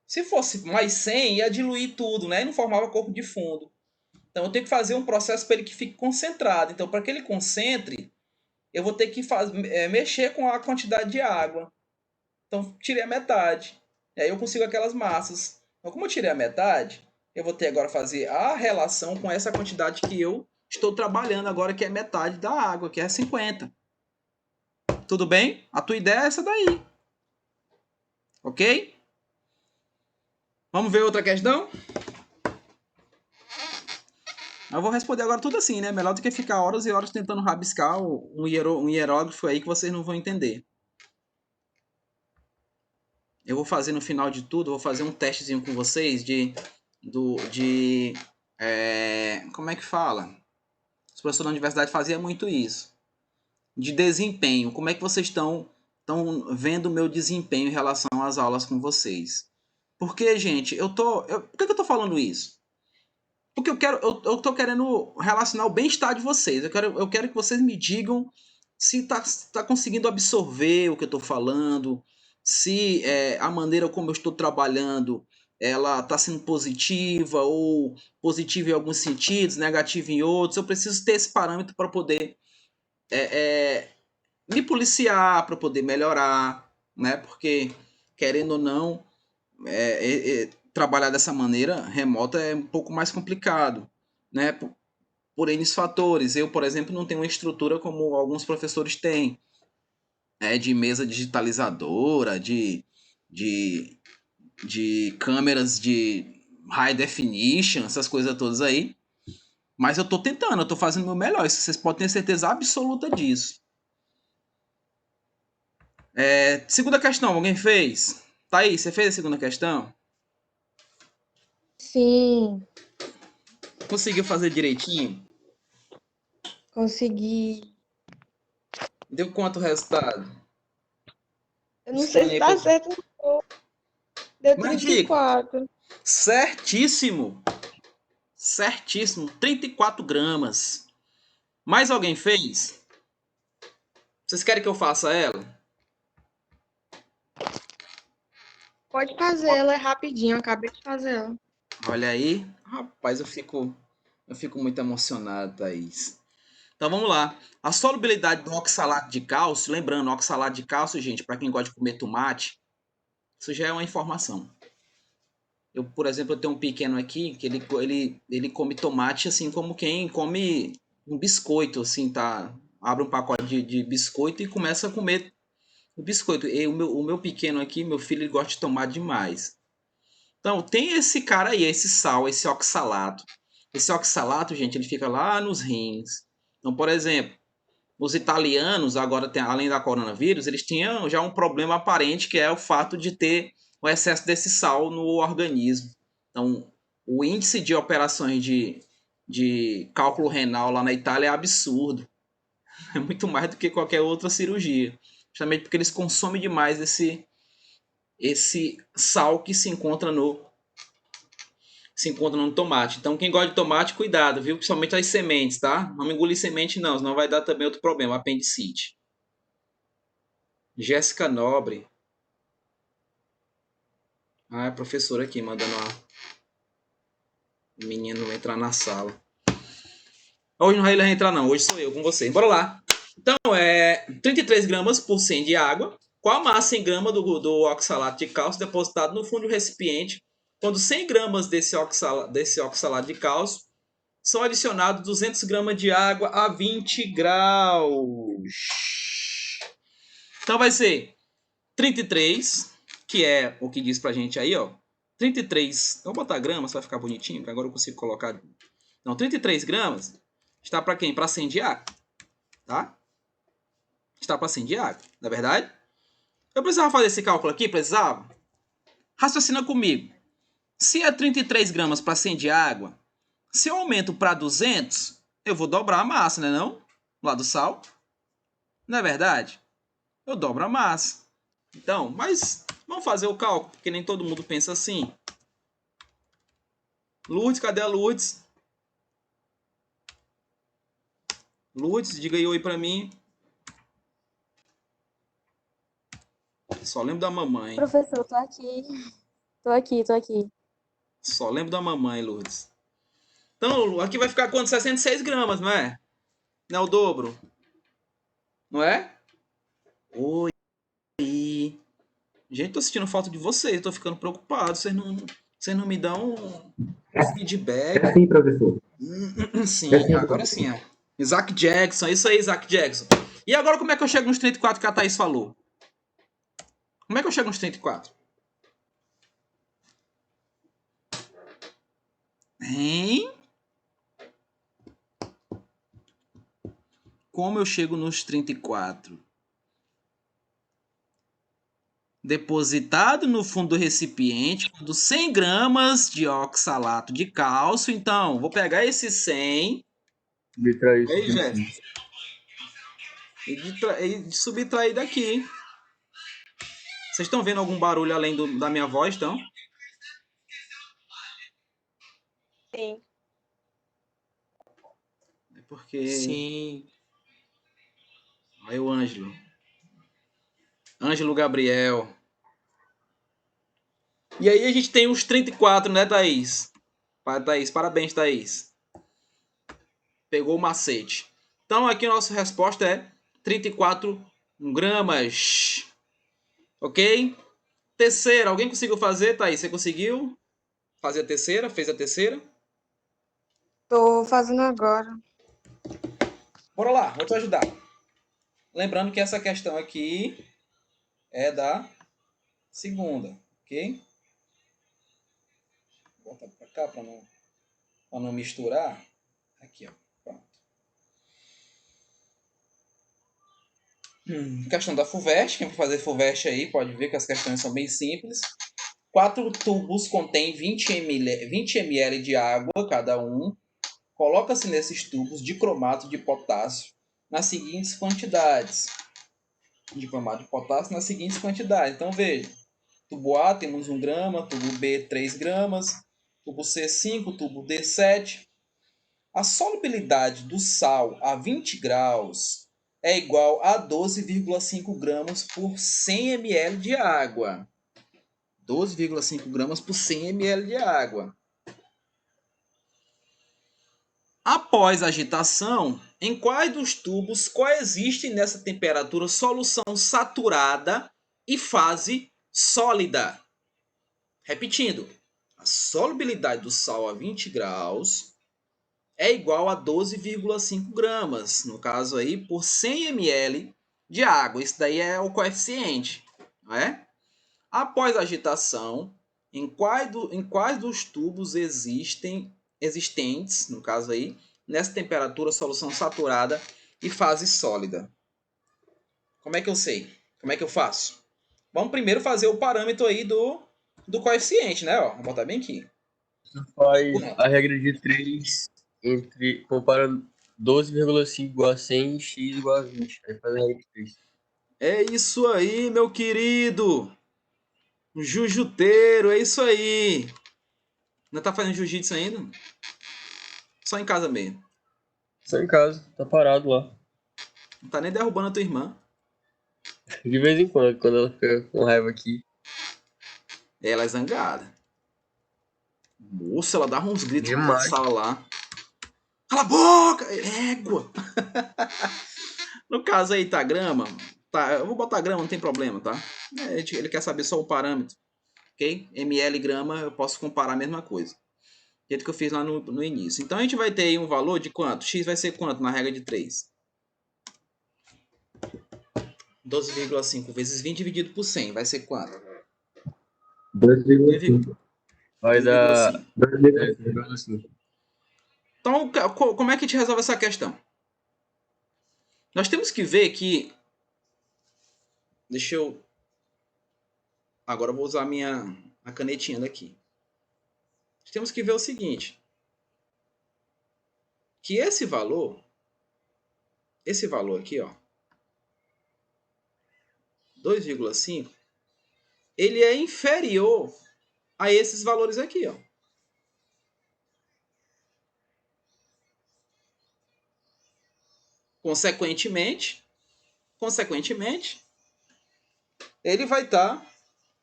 Speaker 6: Se fosse mais 100, ia diluir tudo, né? E não formava corpo de fundo. Então, eu tenho que fazer um processo para ele que fique concentrado. Então, para que ele concentre, eu vou ter que mexer com a quantidade de água. Então, tirei a metade. E aí eu consigo aquelas massas. Então, como eu tirei a metade, eu vou ter agora fazer a relação com essa quantidade que eu estou trabalhando agora, que é metade da água, que é 50. Tudo bem? A tua ideia é essa daí. Ok? Vamos ver outra questão? Eu vou responder agora tudo assim, né? Melhor do que ficar horas e horas tentando rabiscar um hierógrafo aí que vocês não vão entender. Eu vou fazer no final de tudo, vou fazer um testezinho com vocês como é que fala? Os professores da universidade faziam muito isso. De desempenho. Como é que vocês estão vendo o meu desempenho em relação às aulas com vocês? Porque, gente, por que eu tô falando isso? Porque eu tô querendo relacionar o bem-estar de vocês. Eu quero que vocês me digam se tá conseguindo absorver o que eu tô falando, se a maneira como eu estou trabalhando ela está sendo positiva ou positiva em alguns sentidos, negativa em outros. Eu preciso ter esse parâmetro para poder me policiar, para poder melhorar, né? Porque, querendo ou não, trabalhar dessa maneira remota é um pouco mais complicado, né? Por N fatores. Eu, por exemplo, não tenho uma estrutura como alguns professores têm, de mesa digitalizadora, de câmeras de high definition, essas coisas todas aí. Mas eu tô tentando, eu tô fazendo o meu melhor. Isso vocês podem ter certeza absoluta disso. Segunda questão, alguém fez? Thaís, você fez a segunda questão?
Speaker 2: Sim,
Speaker 6: Conseguiu fazer direitinho?
Speaker 2: consegui.
Speaker 6: Deu quanto o resultado?
Speaker 2: Eu não sei se tá certo, não. Deu
Speaker 6: Mas diga.
Speaker 2: 34.
Speaker 6: Certíssimo. Certíssimo. 34 gramas. Mais alguém fez? Vocês querem que eu faça ela?
Speaker 2: Pode fazer, ela é rapidinho, eu acabei de fazer ela.
Speaker 6: Olha aí. Rapaz, eu fico muito emocionado, Thaís. Então vamos lá. A solubilidade do oxalato de cálcio, lembrando, oxalato de cálcio, gente, para quem gosta de comer tomate, isso já é uma informação. Eu, por exemplo, eu tenho um pequeno aqui que ele come tomate assim como quem come um biscoito, assim, tá? Abre um pacote de biscoito e começa a comer o biscoito. E o meu pequeno aqui, meu filho, ele gosta de tomate demais. Então, tem esse cara aí, esse sal, esse oxalato. Esse oxalato, gente, ele fica lá nos rins. Então, por exemplo, os italianos, agora, além da coronavírus, eles tinham já um problema aparente, que é o fato de ter o excesso desse sal no organismo. Então, o índice de operações de cálculo renal lá na Itália é absurdo. É muito mais do que qualquer outra cirurgia. Justamente porque eles consomem demais esse sal que se encontra no se encontra no tomate. Então, quem gosta de tomate, cuidado, viu? Principalmente as sementes, tá? Não engolir semente, não, senão vai dar também outro problema, apendicite. Jéssica Nobre. Ah, é a professora aqui, mandando o menino entrar na sala. Hoje não vai ele entrar, não. Hoje sou eu com você. Bora lá. Então, 33 gramas por 100 de água. Qual a massa em grama do oxalato de cálcio depositado no fundo do recipiente quando 100 gramas desse oxalato de cálcio são adicionados 200 gramas de água a 20 graus? Então, vai ser 33, que é o que diz pra gente aí, ó. 33, vou botar gramas para ficar bonitinho, porque agora eu consigo colocar. Não, 33 gramas está para quem? Para 100 de água, tá? Está para 100 de água, não é verdade? Eu precisava fazer esse cálculo aqui? Precisava? Raciocina comigo. Se é 33 gramas para 100 de água, se eu aumento para 200, eu vou dobrar a massa, né não? Lá do sal. Não é verdade? Eu dobro a massa. Então, mas vamos fazer o cálculo, porque nem todo mundo pensa assim. Lourdes, cadê a Lourdes? Lourdes, diga aí oi pra mim. Só lembro da mamãe.
Speaker 7: Professor, tô aqui. Tô aqui.
Speaker 6: Só lembro da mamãe, Lourdes. Então, aqui vai ficar quanto? 66 gramas, não é? Não é o dobro? Não é? Oi. Gente, tô sentindo falta de vocês. Tô ficando preocupado. Vocês não me dão um feedback.
Speaker 3: É assim, professor.
Speaker 6: Sim, agora sim. Ó. Isaac Jackson. Isso aí, Isaac Jackson. E agora como é que eu chego nos 34 que a Thaís falou? Como é que eu chego nos 34? Hein? Como eu chego nos 34? Depositado no fundo do recipiente, com 100 gramas de oxalato de cálcio. Então, vou pegar esse 100.
Speaker 5: Subtrair isso.
Speaker 6: Aí, Jéssica. E subtrair daqui. Vocês estão vendo algum barulho além da minha voz, então?
Speaker 7: Sim.
Speaker 6: É porque...
Speaker 4: Sim.
Speaker 6: Aí o Ângelo. Ângelo Gabriel. E aí a gente tem os 34, né, Thaís? Thaís, parabéns, Thaís. Pegou o macete. Então aqui a nossa resposta é 34 gramas. Ok? Terceira. Alguém conseguiu fazer, Thaís? Você conseguiu fazer a terceira? Fez a terceira?
Speaker 2: Tô fazendo agora.
Speaker 6: Bora lá, vou te ajudar. Lembrando que essa questão aqui é da segunda, ok? Vou botar para cá para não misturar. Aqui, ó. Pronto. Questão da FUVEST. Quem for fazer FUVEST aí pode ver que as questões são bem simples. 4 tubos contêm 20 ml de água cada um. Coloca-se nesses tubos dicromato de potássio nas seguintes quantidades. Dicromato de potássio nas seguintes quantidades. Então, veja. Tubo A temos 1 grama, tubo B 3 gramas, tubo C 5, tubo D 7. A solubilidade do sal a 20 graus é igual a 12,5 gramas por 100 ml de água. 12,5 gramas por 100 ml de água. Após a agitação, em quais dos tubos coexistem nessa temperatura solução saturada e fase sólida? Repetindo, a solubilidade do sal a 20 graus é igual a 12,5 gramas, no caso aí, por 100 ml de água. Isso daí é o coeficiente, não é? Após a agitação, em quais dos tubos existentes, no caso aí, nessa temperatura, solução saturada e fase sólida? Como é que eu sei? Como é que eu faço? Vamos primeiro fazer o parâmetro aí do coeficiente, né? Ó, vou botar bem aqui.
Speaker 5: Faz a regra de 3 comparando 12,5 igual a 100 e x igual a 20. Aí faz a regra de 3.
Speaker 6: É isso aí, meu querido. Jujuteiro, é isso aí. Não tá fazendo jiu-jitsu ainda? Só em casa mesmo.
Speaker 5: Só em casa, tá parado lá.
Speaker 6: Não tá nem derrubando a tua irmã.
Speaker 5: De vez em quando ela fica com raiva aqui.
Speaker 6: Ela é zangada. Moça, ela dava uns gritos na
Speaker 5: Demais.
Speaker 6: sala lá. Cala a boca! Égua! No caso aí, tá grama. Tá, eu vou botar grama, não tem problema, tá? Ele quer saber só o parâmetro. Ok? ml grama, eu posso comparar a mesma coisa. Do jeito que eu fiz lá no início. Então a gente vai ter aí um valor de quanto? X vai ser quanto na regra de 3? 12,5 vezes 20 dividido por 100. Vai ser quanto?
Speaker 3: 2,5.
Speaker 5: Vai dar
Speaker 3: 2,5.
Speaker 5: 2,5.
Speaker 6: Então, como é que a gente resolve essa questão? Nós temos que ver que... Deixa eu... Agora eu vou usar a canetinha daqui. Nós temos que ver o seguinte. Que esse valor aqui, ó, 2,5, ele é inferior a esses valores aqui, ó. Consequentemente, ele vai estar,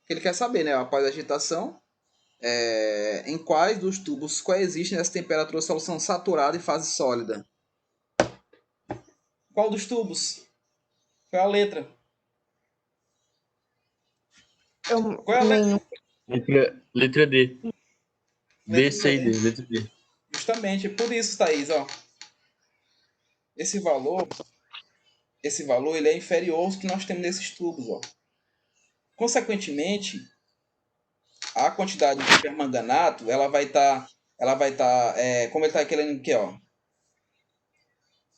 Speaker 6: ele quer saber, né, após a agitação, em quais dos tubos coexistem nessa temperatura solução saturada e fase sólida. Qual dos tubos? Qual é a letra? Qual é a letra?
Speaker 5: Letra D. B,
Speaker 6: Letra
Speaker 5: C e
Speaker 6: D.
Speaker 5: D. Letra D.
Speaker 6: Justamente, por isso, Thaís, ó. Esse valor ele é inferior aos que nós temos nesses tubos, ó. Consequentemente, a quantidade de permanganato, ela vai estar, como ele está querendo aqui, ó,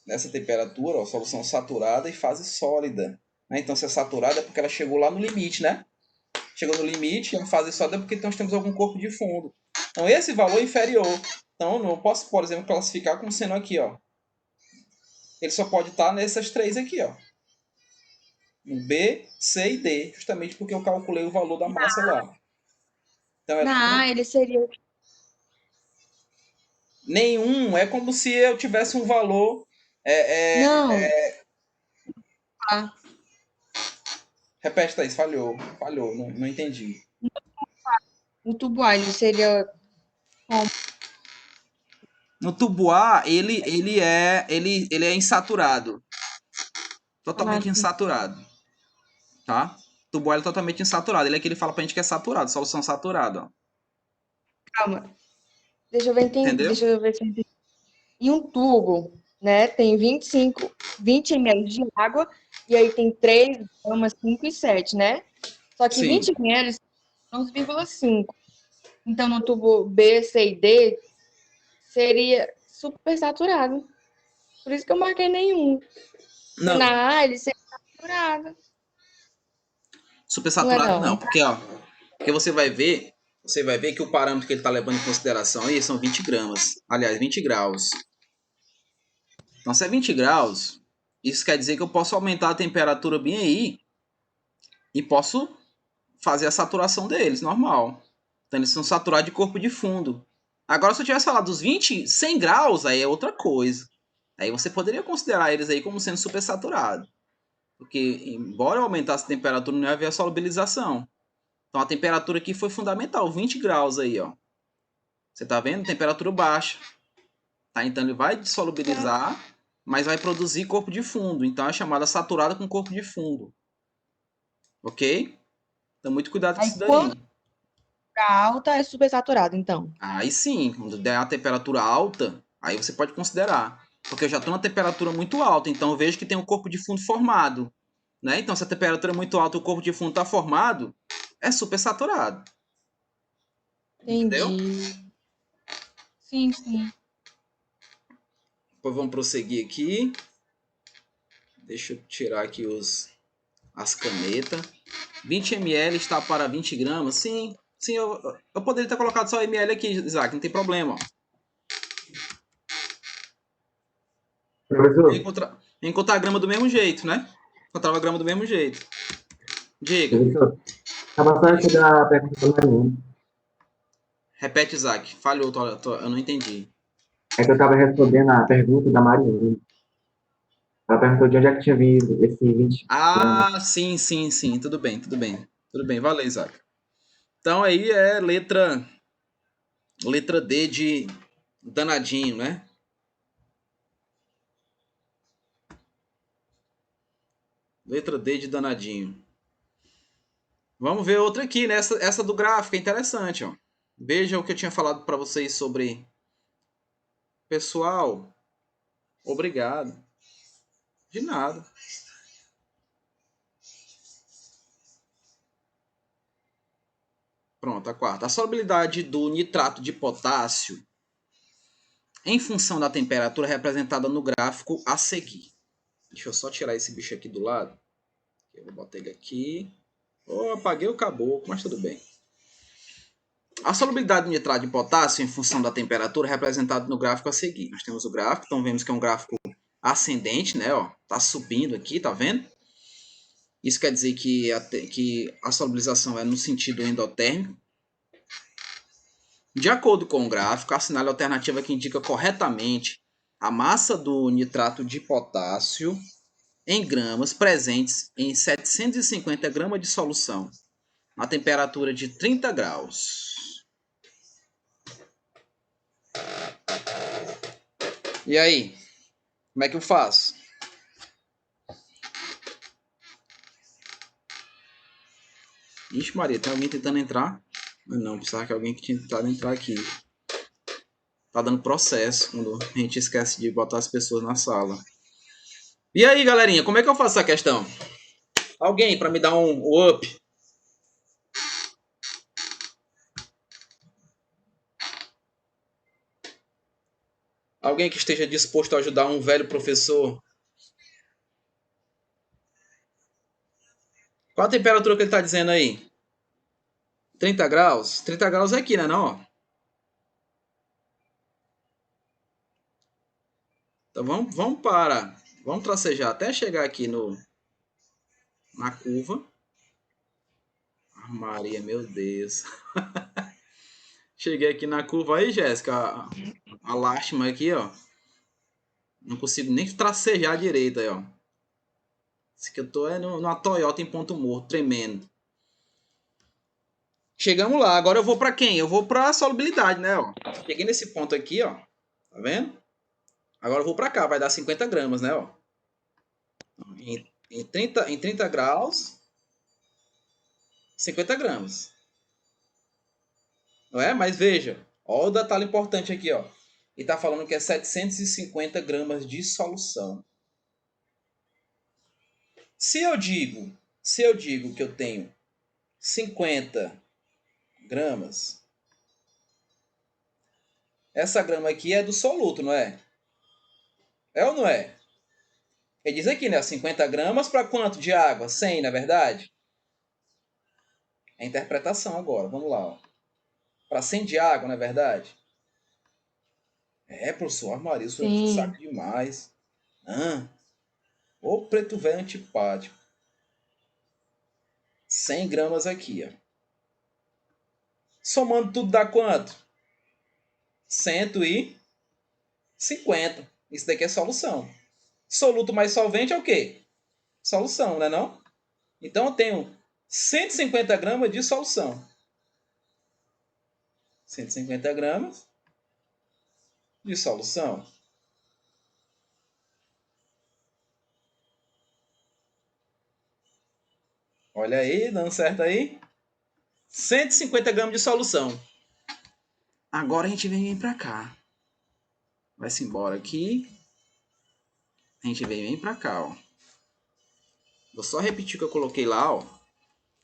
Speaker 6: nessa temperatura, ó, solução saturada e fase sólida, né? Então, se é saturada é porque ela chegou lá no limite, né? Chegou no limite, e a fase sólida é porque nós temos algum corpo de fundo. Então, esse valor é inferior. Então, eu não posso, por exemplo, classificar como sendo aqui, ó. Ele só pode estar nessas três aqui, ó. No B, C e D, justamente porque eu calculei o valor da massa lá. Então,
Speaker 2: Na A, ele seria.
Speaker 6: nenhum, é como se eu tivesse um valor.
Speaker 2: Não. Ah,
Speaker 6: Repete, Thaís, falhou, não entendi.
Speaker 2: o tubo A, ele seria.
Speaker 6: No tubo A, ele é insaturado. Totalmente
Speaker 2: Ah,
Speaker 6: insaturado. Tá? O tubo A é totalmente insaturado. Ele aqui ele fala pra gente que é saturado, solução saturada. Ó.
Speaker 2: calma. Deixa eu ver,
Speaker 6: Entendeu?
Speaker 2: deixa eu ver se eu entendi. Em um tubo, né, tem 20 ml de água, e aí tem 3 gramas, 5 e 7, né? Só que
Speaker 6: Sim.
Speaker 2: 20 ml são 11,5. Então, no tubo B, C e D, seria super saturado. Por isso que eu marquei nenhum.
Speaker 6: Não,
Speaker 2: Na A, ele seria saturado.
Speaker 6: super
Speaker 2: Não é
Speaker 6: saturado
Speaker 2: não.
Speaker 6: não, porque você vai ver que o parâmetro que ele está levando em consideração aí são 20 gramas. Aliás, 20 graus. Então, se é 20 graus, isso quer dizer que eu posso aumentar a temperatura bem aí e posso fazer a saturação deles, normal. Então, eles são saturados de corpo de fundo. Agora, se eu tivesse falado dos 100 graus, aí é outra coisa. Aí você poderia considerar eles aí como sendo supersaturados. Porque, embora eu aumentasse a temperatura, não ia haver a solubilização. Então, a temperatura aqui foi fundamental, 20 graus aí, ó. Você tá vendo? Temperatura baixa. Tá? Então, ele vai solubilizar, mas vai produzir corpo de fundo. Então, é chamada saturada com corpo de fundo. Ok? Então, muito cuidado com
Speaker 2: Aí,
Speaker 6: isso daí.
Speaker 2: quando ficar alta, é super saturado, então.
Speaker 6: Aí sim, quando der a temperatura alta, aí você pode considerar. Porque eu já estou na temperatura muito alta, então eu vejo que tem um corpo de fundo formado. Né? Então, se a temperatura é muito alta e o corpo de fundo está formado, é super saturado. Entendeu?
Speaker 2: Entendi. Sim, sim.
Speaker 6: Depois vamos prosseguir aqui. Deixa eu tirar aqui as canetas. 20 ml está para 20 gramas. Sim, eu poderia ter colocado só ml aqui, Isaac, não tem problema. Ó.
Speaker 3: Professor,
Speaker 6: Encontrar a grama do mesmo jeito, né? Encontrava a grama do mesmo jeito. Diga.
Speaker 3: professor, a passagem da pergunta do Marinho.
Speaker 6: Repete, Isaac. Falhou, eu não entendi.
Speaker 3: É que eu estava respondendo a pergunta da Mariana. Ela perguntou de onde é que tinha vindo esse 20 gramas.
Speaker 6: Ah, sim. Tudo bem. Valeu, Isaac. Então aí é letra D de danadinho, né? Letra D de danadinho. Vamos ver outra aqui, né? Essa do gráfico é interessante, ó. Veja o que eu tinha falado para vocês sobre... Pessoal, obrigado. De nada. Pronto, a quarta. A solubilidade do nitrato de potássio em função da temperatura representada no gráfico a seguir. Deixa eu só tirar esse bicho aqui do lado. Eu vou botar ele aqui. Oh, apaguei o caboclo, mas tudo bem. A solubilidade do nitrato de potássio em função da temperatura é representada no gráfico a seguir. Nós temos o gráfico, então vemos que é um gráfico ascendente, né? Ó, tá subindo aqui, tá vendo? Isso quer dizer que a solubilização é no sentido endotérmico. De acordo com o gráfico, assinale a alternativa que indica corretamente a massa do nitrato de potássio em gramas presentes em 750 gramas de solução, na temperatura de 30 graus. E aí? Como é que eu faço? Ixi, Maria, tem alguém tentando entrar? Não, precisava que alguém que tinha tentado entrar aqui. Tá dando processo quando a gente esquece de botar as pessoas na sala. E aí, galerinha, como é que eu faço essa questão? Alguém para me dar um up? Alguém que esteja disposto a ajudar um velho professor? Qual a temperatura que ele está dizendo aí? 30 graus? 30 graus é aqui, né? Não? Então vamos tracejar até chegar aqui na curva. Maria, meu Deus. Cheguei aqui na curva aí, Jéssica. A lástima aqui, ó. Não consigo nem tracejar direito aí, ó. Esse que eu tô é numa Toyota em ponto morto, tremendo. Chegamos lá. Agora eu vou para quem? Eu vou para a solubilidade, né? Ó. Cheguei nesse ponto aqui, ó. Tá vendo? Agora eu vou para cá. Vai dar 50 gramas, né? Ó. Em 30 graus, 50 gramas. Não é? Mas veja. Ó o detalhe importante aqui, ó. Ele tá falando que é 750 gramas de solução. Se eu digo que eu tenho 50 gramas, essa grama aqui é do soluto, não é? É ou não é? Ele diz aqui, né? 50 gramas para quanto de água? 100, na verdade? É a interpretação agora. Vamos lá. Para 100 de água, não é verdade? É, professor, Maria, isso é saco demais. Ô preto velho antipático. 100 gramas aqui, ó. Somando tudo dá quanto? 150. Isso daqui é solução. Soluto mais solvente é o quê? Solução, né não? Então eu tenho 150 gramas de solução. 150 gramas de solução. Olha aí, dando certo aí. 150 gramas de solução. Agora a gente vem para cá. Vai-se embora aqui. A gente vem para cá, ó. Vou só repetir o que eu coloquei lá, ó.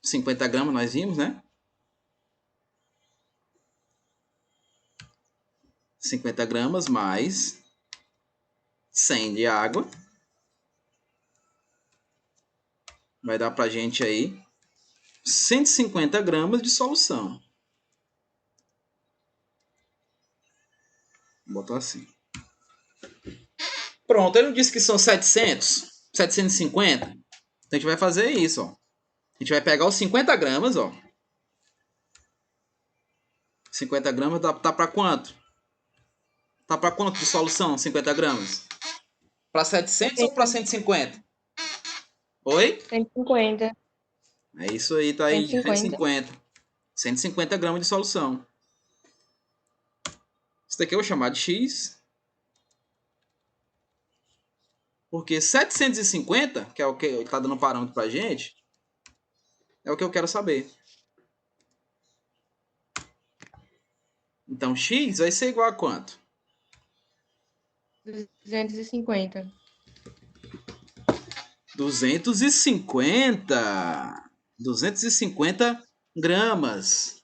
Speaker 6: 50 gramas nós vimos, né? 50 gramas mais 100 de água. Vai dar pra gente aí 150 gramas de solução. Vou botar assim. Pronto, ele não disse que são 750. Então a gente vai fazer isso, ó. A gente vai pegar os 50 gramas, ó. 50 gramas tá para quanto? Tá para quanto de solução, 50 gramas? Para 700 ou para 150? Oi?
Speaker 2: 150.
Speaker 6: É isso aí, tá aí,
Speaker 2: 150.
Speaker 6: 150. 150 gramas de solução. Isso daqui eu vou chamar de X. Porque 750, que é o que está dando parâmetro pra gente, é o que eu quero saber. Então, X vai ser igual a quanto?
Speaker 2: 250.
Speaker 6: 250. 250 gramas.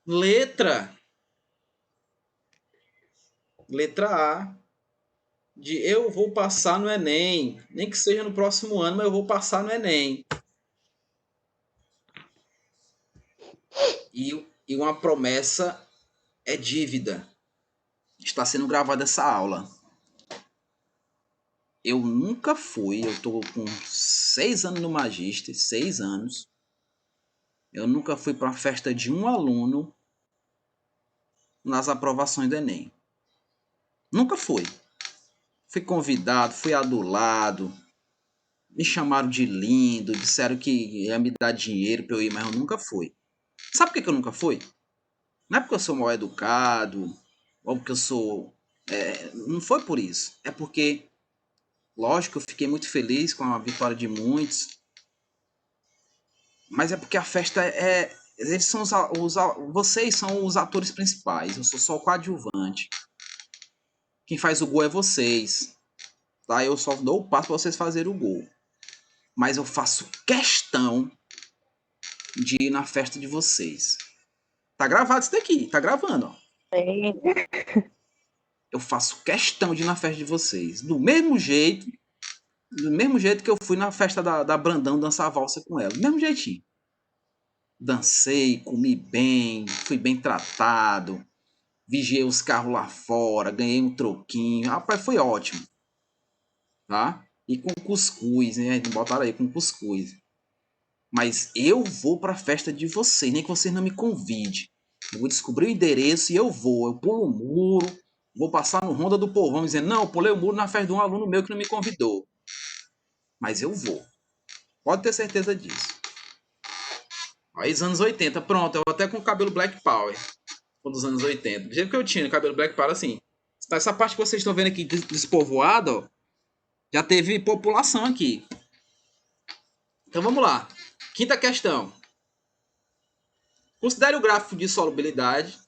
Speaker 6: Letra A. De eu vou passar no Enem. Nem que seja no próximo ano, mas eu vou passar no Enem. E uma promessa é dívida. Está sendo gravada essa aula. Eu nunca fui, eu tô com 6 anos no Magíster, 6 anos. Eu nunca fui para a festa de um aluno nas aprovações do Enem. Nunca fui. Fui convidado, fui adulado, me chamaram de lindo, disseram que ia me dar dinheiro para eu ir, mas eu nunca fui. Sabe por que eu nunca fui? Não é porque eu sou mal educado, ou porque eu sou... não foi por isso. É porque, lógico, eu fiquei muito feliz com a vitória de muitos, mas é porque a festa eles são vocês são os atores principais, eu sou só o coadjuvante. Quem faz o gol é vocês. Tá? Eu só dou o passo para vocês fazerem o gol. Mas eu faço questão de ir na festa de vocês. Tá gravado isso daqui, tá gravando, ó. Eu faço questão de ir na festa de vocês. Do mesmo jeito que eu fui na festa da Brandão dançar valsa com ela. Do mesmo jeitinho. Dancei, comi bem, fui bem tratado. Vigiei os carros lá fora, ganhei um troquinho. Rapaz, foi ótimo. Tá? E com cuscuz, né? Botaram aí com cuscuz. Mas eu vou pra festa de vocês, nem que vocês não me convidem. Eu vou descobrir o endereço e eu vou. Eu pulo o muro, vou passar no Ronda do Povão dizendo, não, eu pulei o muro na festa de um aluno meu que não me convidou. Mas eu vou. Pode ter certeza disso. Aí, os anos 80, pronto, eu até com o cabelo Black Power. Dos anos 80. Do jeito que eu tinha, cabelo Black Power, assim. Essa parte que vocês estão vendo aqui despovoada, ó, já teve população aqui. Então vamos lá. Quinta questão. Considere o gráfico de solubilidade.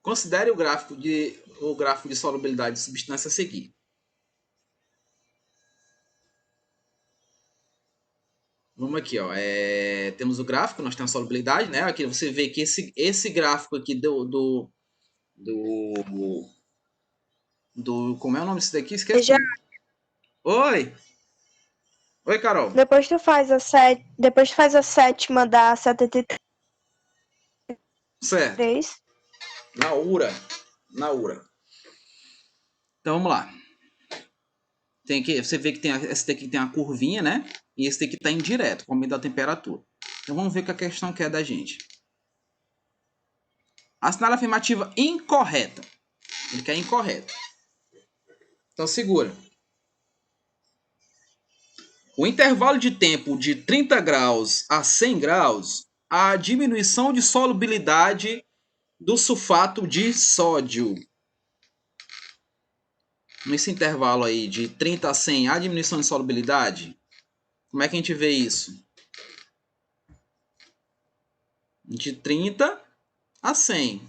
Speaker 6: Considere o gráfico de solubilidade de substância a seguir. Vamos aqui, ó. Temos o gráfico, nós temos a solubilidade, né? Aqui você vê que esse gráfico aqui do como é o nome desse daqui? Esqueci. Oi, Carol.
Speaker 7: Depois tu faz a sétima da 73.
Speaker 6: Certo. Na URA. Então vamos lá. Você vê que esse daqui tem uma curvinha, né? E esse daqui está indireto, com o aumento da temperatura. Então vamos ver o que a questão quer da gente. Assinale a afirmativa incorreta. Ele quer incorreta. Então segura. O intervalo de tempo de 30 graus a 100 graus, a diminuição de solubilidade do sulfato de sódio. Nesse intervalo aí de 30 a 100, há diminuição de solubilidade? Como é que a gente vê isso? De 30 a 100.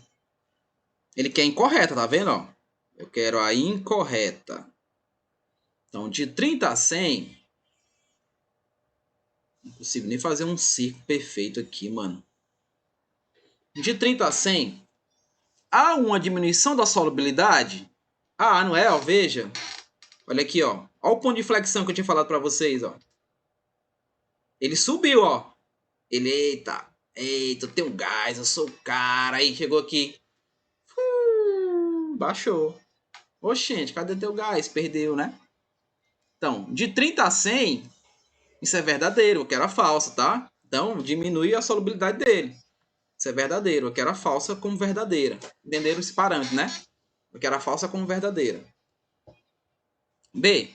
Speaker 6: Ele quer incorreta, tá vendo? Ó? Eu quero a incorreta. Então, de 30 a 100... Não consigo nem fazer um círculo perfeito aqui, mano. De 30 a 100, há uma diminuição da solubilidade? Ah, não é? Ó, veja. Olha aqui, ó. Olha o ponto de flexão que eu tinha falado para vocês, ó. Ele subiu, ó. Ele, eita, eu tenho um gás, eu sou o cara. Aí chegou aqui. Baixou. Oxente, cadê teu gás? Perdeu, né? Então, de 30 a 100, isso é verdadeiro. Eu quero a falsa, tá? Então, diminui a solubilidade dele. Isso é verdadeiro. Eu quero a falsa como verdadeira. Entenderam esse parâmetro, né? Eu quero a falsa como verdadeira. B.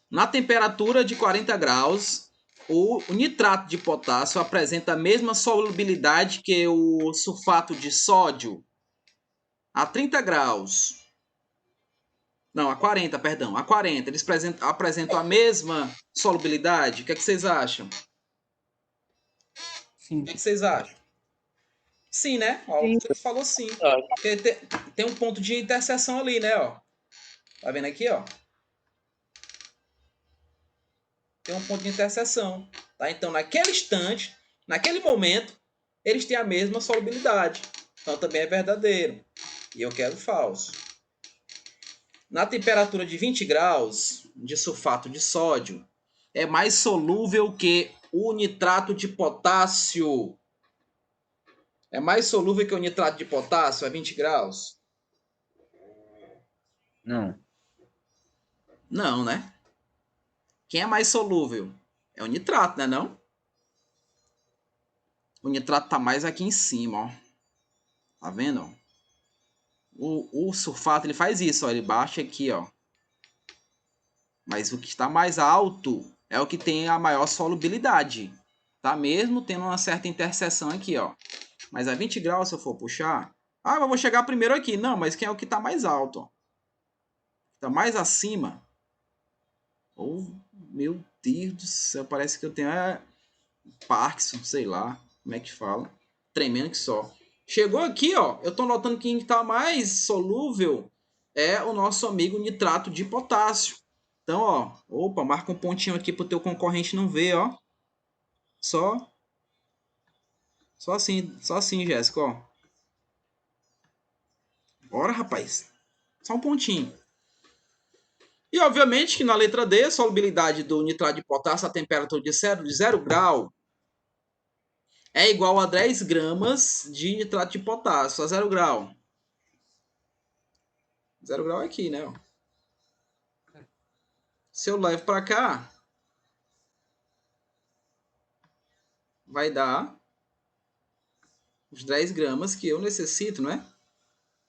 Speaker 6: Na temperatura de 40 graus, o nitrato de potássio apresenta a mesma solubilidade que o sulfato de sódio. A 30 graus. Não, a 40, perdão. A 40. Eles apresentam a mesma solubilidade? O que é que vocês acham?
Speaker 4: Sim.
Speaker 6: O que vocês acham? Sim, né? Ó,
Speaker 2: Sim.
Speaker 6: você falou sim. Porque tem um ponto de interseção ali, né? Ó. Tá vendo aqui, ó? Tem um ponto de interseção. Tá? Então, naquele instante, naquele momento, eles têm a mesma solubilidade. Então, também é verdadeiro. E eu quero falso. Na temperatura de 20 graus de sulfato de sódio, é mais solúvel que o nitrato de potássio. É mais solúvel que o nitrato de potássio a 20 graus?
Speaker 4: Não.
Speaker 6: Não, né? Quem é mais solúvel? É o nitrato, né, não? O nitrato tá mais aqui em cima, ó. Tá vendo, ó? O sulfato, ele faz isso, ó. Ele baixa aqui, ó. Mas o que está mais alto é o que tem a maior solubilidade. Tá? Mesmo tendo uma certa interseção aqui, ó. Mas a 20 graus, se eu for puxar... Ah, eu vou chegar primeiro aqui. Não, mas quem é o que está mais alto, ó? Tá mais acima. Oh, meu Deus do céu. Parece que eu tenho Parkinson, sei lá. Como é que fala? Tremendo que só. Chegou aqui, ó. Eu tô notando que quem está mais solúvel é o nosso amigo nitrato de potássio. Então, ó. Opa, marca um pontinho aqui pro teu concorrente não ver, ó. Só assim, Jéssica, ó. Bora, rapaz. Só um pontinho. E, obviamente, que na letra D, a solubilidade do nitrato de potássio a temperatura de 0 grau é igual a 10 gramas de nitrato de potássio a 0 grau. 0 grau é aqui, né? Se eu levo para cá, vai dar os 10 gramas que eu necessito, né?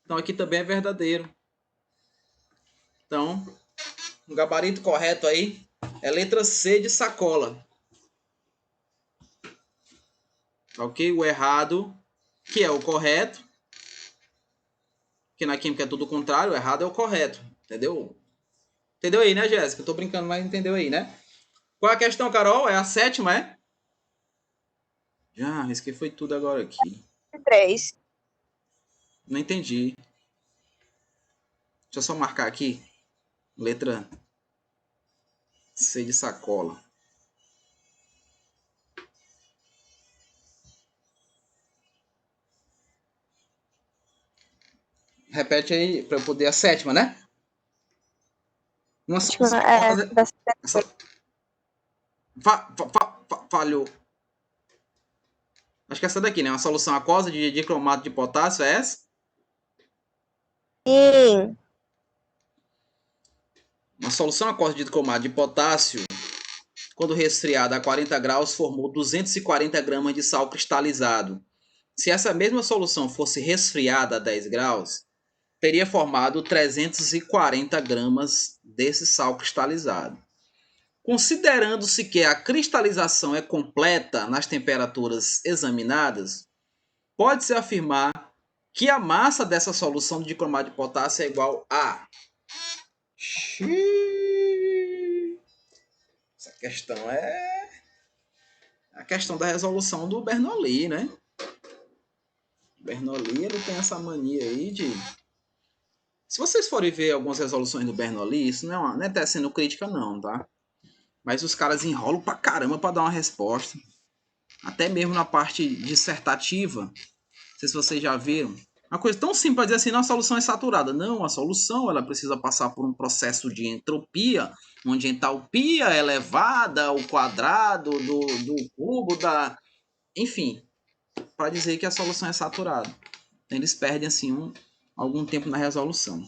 Speaker 6: Então, aqui também é verdadeiro. Então, o gabarito correto aí é letra C de sacola. Ok? O errado, que é o correto, que na química é tudo o contrário, o errado é o correto. Entendeu? Entendeu aí, né, Jéssica? Eu tô brincando, mas entendeu aí, né? Qual é a questão, Carol? É a 7ª, é? Já, risquei foi tudo agora aqui.
Speaker 7: 3.
Speaker 6: Não entendi. Deixa eu só marcar aqui. Letra C de sacola. Repete aí para eu poder a 7ª, né? Uma solução falhou. Acho que é essa daqui, né? Uma solução aquosa de dicromato de potássio é essa?
Speaker 7: Sim.
Speaker 6: Uma solução aquosa de dicromato de potássio, quando resfriada a 40 graus, formou 240 gramas de sal cristalizado. Se essa mesma solução fosse resfriada a 10 graus, teria formado 340 gramas desse sal cristalizado. Considerando-se que a cristalização é completa nas temperaturas examinadas, pode-se afirmar que a massa dessa solução de dicromato de potássio é igual a... Essa questão é a questão da resolução do Bernoulli, né? O Bernoulli, ele tem essa mania aí de... Se vocês forem ver algumas resoluções do Bernoulli, isso não é até sendo crítica não, tá? Mas os caras enrolam pra caramba pra dar uma resposta. Até mesmo na parte dissertativa. Não sei se vocês já viram. Uma coisa tão simples para dizer assim, não, a solução é saturada. Não, a solução ela precisa passar por um processo de entropia, onde a entalpia é elevada ao quadrado do cubo da... Enfim, para dizer que a solução é saturada. Então, eles perdem assim algum tempo na resolução.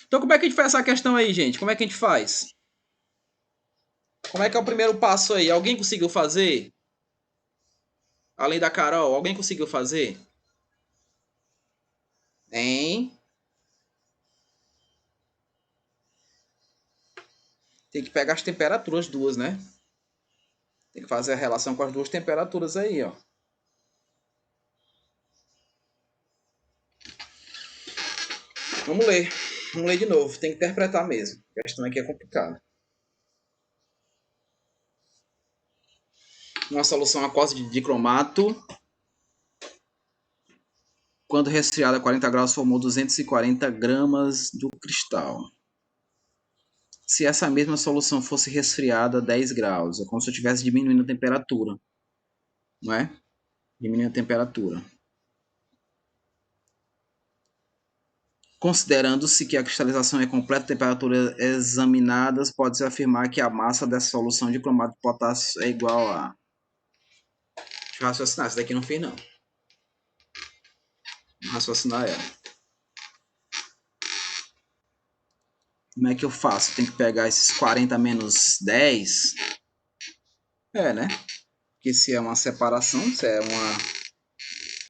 Speaker 6: Então, como é que a gente faz essa questão aí, gente? Como é que a gente faz? Como é que é o primeiro passo aí? Alguém conseguiu fazer? Além da Carol, alguém conseguiu fazer? Hein? Tem que pegar as temperaturas duas, né? Tem que fazer a relação com as duas temperaturas aí, ó. Vamos ler. Vamos ler de novo. Tem que interpretar mesmo. A questão aqui é complicada. Uma solução aquosa de dicromato, quando resfriada a 40 graus, formou 240 gramas do cristal. Se essa mesma solução fosse resfriada a 10 graus, é como se eu estivesse diminuindo a temperatura. Não é? Diminuindo a temperatura. Considerando-se que a cristalização é completa, temperaturas examinadas, pode-se afirmar que a massa dessa solução de cromato de potássio é igual a... Deixa eu raciocinar, isso daqui não fiz não. Vou raciocinar ela. Como é que eu faço? Tem que pegar esses 40 menos 10. É, né? Porque se é uma separação,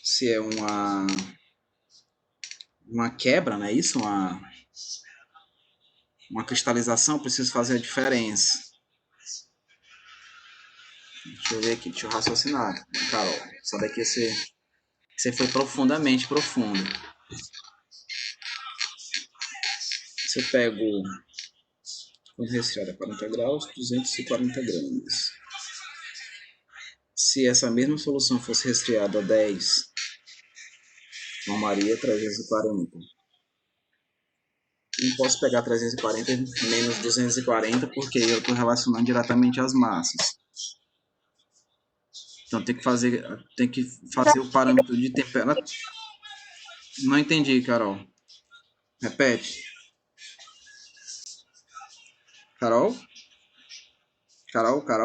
Speaker 6: se é uma quebra, não é isso? Uma cristalização, eu preciso fazer a diferença. Deixa eu ver aqui, deixa eu raciocinar. Carol, só daqui você foi profundamente profundo. Se eu pego, quando resfriada a 40 graus, 240 gramas. Se essa mesma solução fosse resfriada a 10, formaria 340. Não posso pegar 340 menos 240 porque eu estou relacionando diretamente as massas. Então tem que fazer o parâmetro de temperatura. Não entendi, Carol. Repete. Carol,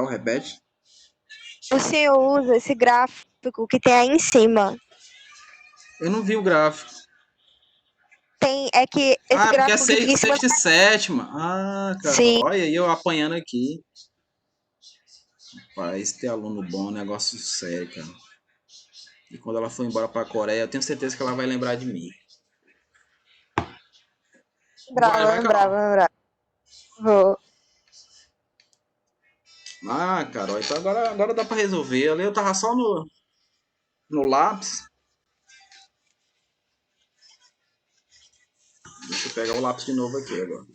Speaker 6: repete.
Speaker 7: O senhor usa esse gráfico que tem aí em cima.
Speaker 6: Eu não vi o gráfico.
Speaker 7: É que esse
Speaker 6: porque é
Speaker 7: gráfico que fica em cima...
Speaker 6: sexta e sétima. Ah, Carol.
Speaker 7: Sim.
Speaker 6: Olha aí eu apanhando aqui. Rapaz, ter aluno bom é um negócio sério, cara. E quando ela for embora pra Coreia, eu tenho certeza que ela vai lembrar de mim.
Speaker 7: Lembrar. Vou.
Speaker 6: Ah, Carol, então agora dá pra resolver. Ali eu tava só no lápis. Deixa eu pegar o lápis de novo aqui agora.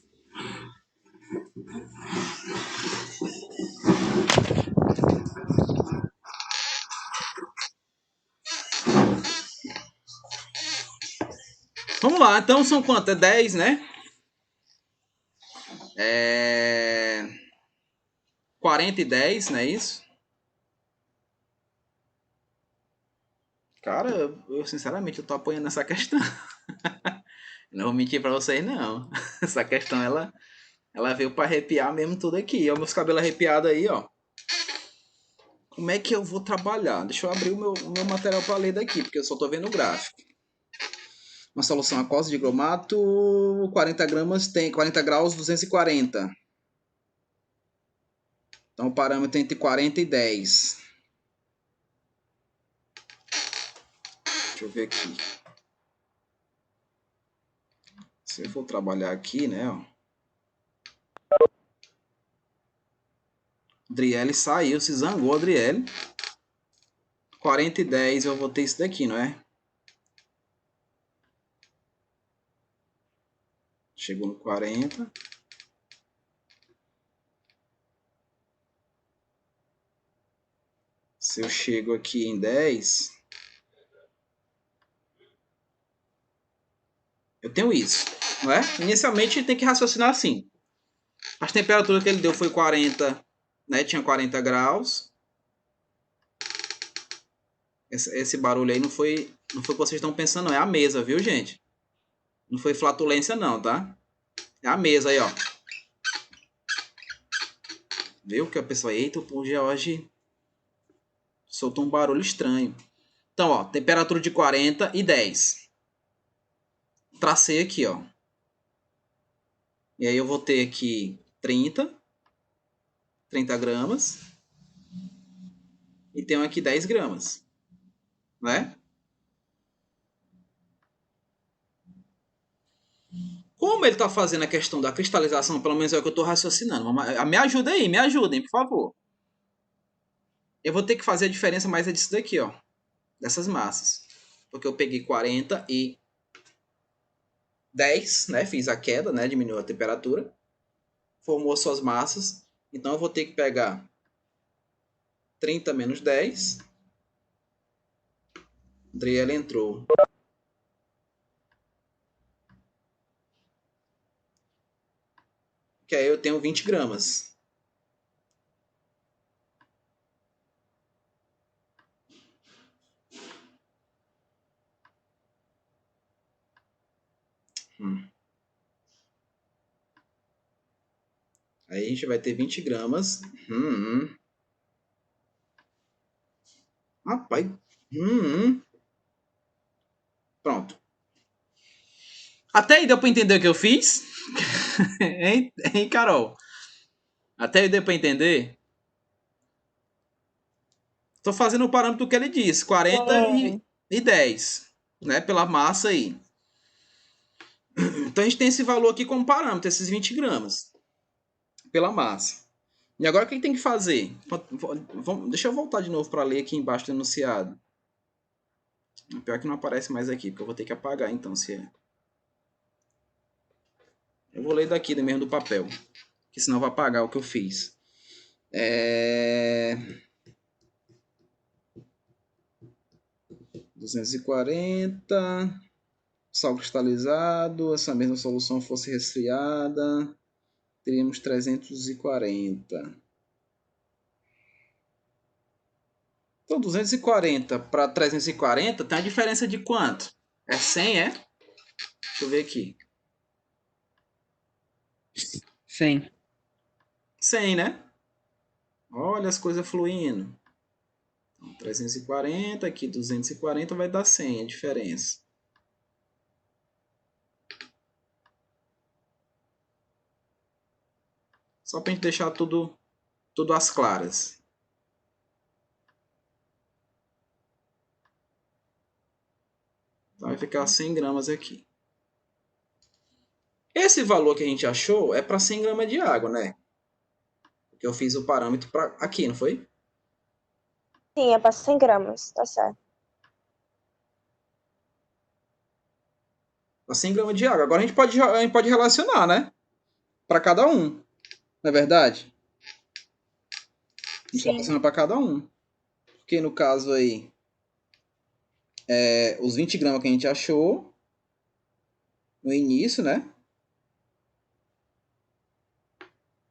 Speaker 6: Vamos lá, então são quanto? É 10, né? 40 e 10, não é isso? Cara, eu sinceramente eu tô apoiando essa questão. Não vou mentir pra vocês, não. Essa questão, ela veio pra arrepiar mesmo tudo aqui. Ó, meus cabelos arrepiados aí, ó. Como é que eu vou trabalhar? Deixa eu abrir o meu material pra ler daqui, porque eu só tô vendo o gráfico. Uma solução aquosa de cromato, 40 gramas tem 40 graus, 240. Então o parâmetro é entre 40 e 10. Deixa eu ver aqui. Se eu for trabalhar aqui, né, ó. Adriele saiu, se zangou, Adriele. 40 e 10 eu vou ter isso daqui, não é? Chegou no 40. Se eu chego aqui em 10, eu tenho isso, não é? Inicialmente tem que raciocinar assim. As temperaturas que ele deu foi 40, né? Tinha 40 graus. Esse barulho aí não foi o que vocês estão pensando, não. É a mesa, viu, gente? Não foi flatulência, não, tá? É a mesa aí, ó. Viu que a pessoa... Eita, o George soltou um barulho estranho. Então, ó, temperatura de 40 e 10. Tracei aqui, ó. E aí eu vou ter aqui 30 gramas. E tenho aqui 10 gramas. né? Como ele está fazendo a questão da cristalização, pelo menos é o que eu estou raciocinando. Me ajuda aí, me ajudem, por favor. Eu vou ter que fazer a diferença, mas é disso daqui, ó. Dessas massas. Porque eu peguei 40 e 10, né? Fiz a queda, né? Diminuiu a temperatura. Formou suas massas. Então eu vou ter que pegar 30 menos 10. Adriele entrou. Que aí eu tenho 20 gramas. Aí a gente vai ter 20 gramas. Rapaz. Pronto. Até aí deu pra entender o que eu fiz? hein, Carol? Até aí deu pra entender? Tô fazendo o parâmetro que ele disse. 40 e 10. Né? Pela massa aí. Então a gente tem esse valor aqui como parâmetro, esses 20 gramas. Pela massa. E agora o que a gente tem que fazer? Deixa eu voltar de novo para ler aqui embaixo do enunciado. Pior que não aparece mais aqui, porque eu vou ter que apagar então. Eu vou ler daqui mesmo do papel. Que senão vai apagar o que eu fiz. 240. Sal cristalizado. Se a mesma solução fosse resfriada, teríamos 340. Então, 240 para 340 tem a diferença de quanto? É 100, é? Deixa eu ver aqui.
Speaker 4: 100.
Speaker 6: 100, né? Olha as coisas fluindo. Então, 340, aqui 240 vai dar 100 a diferença. Só para a gente deixar tudo às claras. Então vai ficar 100 gramas aqui. Esse valor que a gente achou é para 100 gramas de água, né? Porque eu fiz o parâmetro para aqui, não foi?
Speaker 7: Sim, é para 100 gramas, tá certo.
Speaker 6: Para 100 gramas de água. Agora a gente pode relacionar, né? Para cada um. Não é verdade? A gente relaciona para cada um. Porque no caso aí, os 20 gramas que a gente achou no início, né?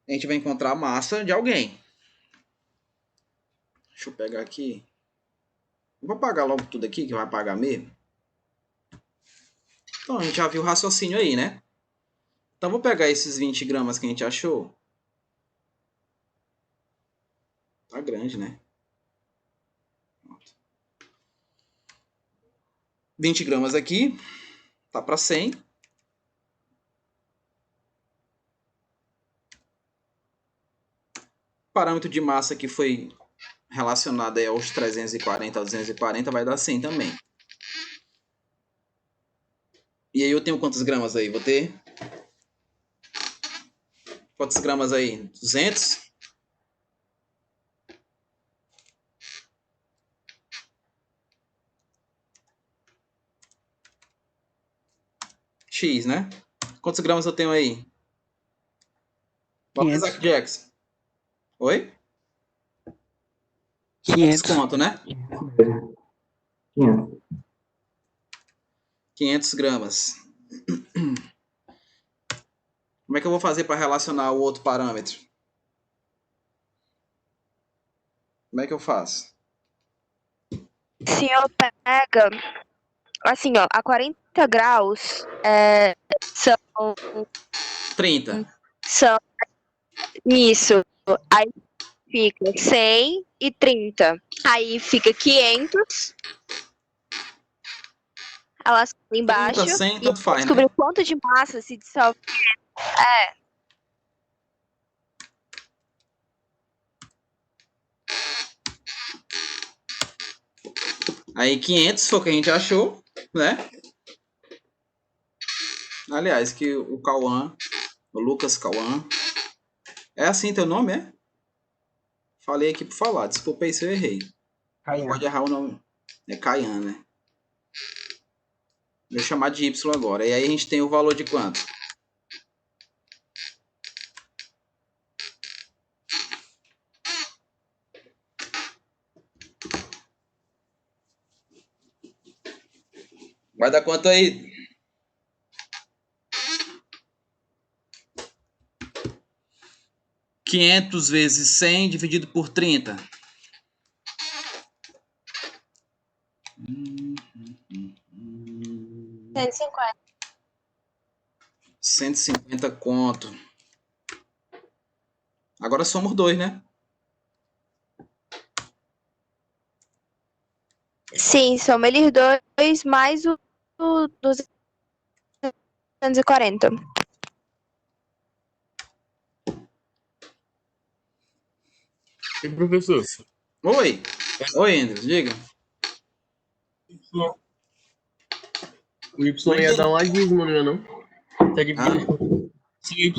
Speaker 6: A gente vai encontrar a massa de alguém. Deixa eu pegar aqui. Eu vou apagar logo tudo aqui, que vai apagar mesmo. Então, a gente já viu o raciocínio aí, né? Então, vou pegar esses 20 gramas que a gente achou. Tá grande, né? Pronto. 20 gramas aqui. Tá para 100. O parâmetro de massa que foi relacionado aí aos 340 a 240 vai dar 100 também. E aí eu tenho quantos gramas aí? Vou ter... Quantos gramas aí? 200? X, né? Quantos gramas eu tenho aí? Vamos
Speaker 4: 500.
Speaker 6: Isaac Jackson. Oi?
Speaker 4: 500.
Speaker 6: Desconto, né?
Speaker 3: 500.
Speaker 6: 500 gramas. Como é que eu vou fazer para relacionar o outro parâmetro? Como é que eu faço?
Speaker 7: Se eu pega, assim, ó, a 40 graus são
Speaker 6: 30.
Speaker 7: isso. Aí fica 100 e 30. Aí fica 500. Elas embaixo.
Speaker 6: 30, 100,
Speaker 7: E
Speaker 6: tanto faz,
Speaker 7: descobrir
Speaker 6: né?
Speaker 7: o quanto de massa se dissolve.
Speaker 6: Aí 500 foi o que a gente achou, né? Aliás, que o Cauã, o Lucas Cauã. É assim teu nome, é? Falei aqui por falar, desculpa aí se eu errei.
Speaker 4: Caian.
Speaker 6: Pode errar o nome. É Caian, né? Vou chamar de Y agora. E aí a gente tem o valor de quanto? Vai dar quanto aí? Quinhentos vezes 100 dividido por 30.
Speaker 7: 150.
Speaker 6: 150 conto. Agora somos 2, né?
Speaker 7: Sim, soma eles dois mais o 240.
Speaker 5: E professor,
Speaker 6: Oi. Oi, Andres, diga.
Speaker 5: o Y ia dar uma dízima, não ia não? Tá dividido. Se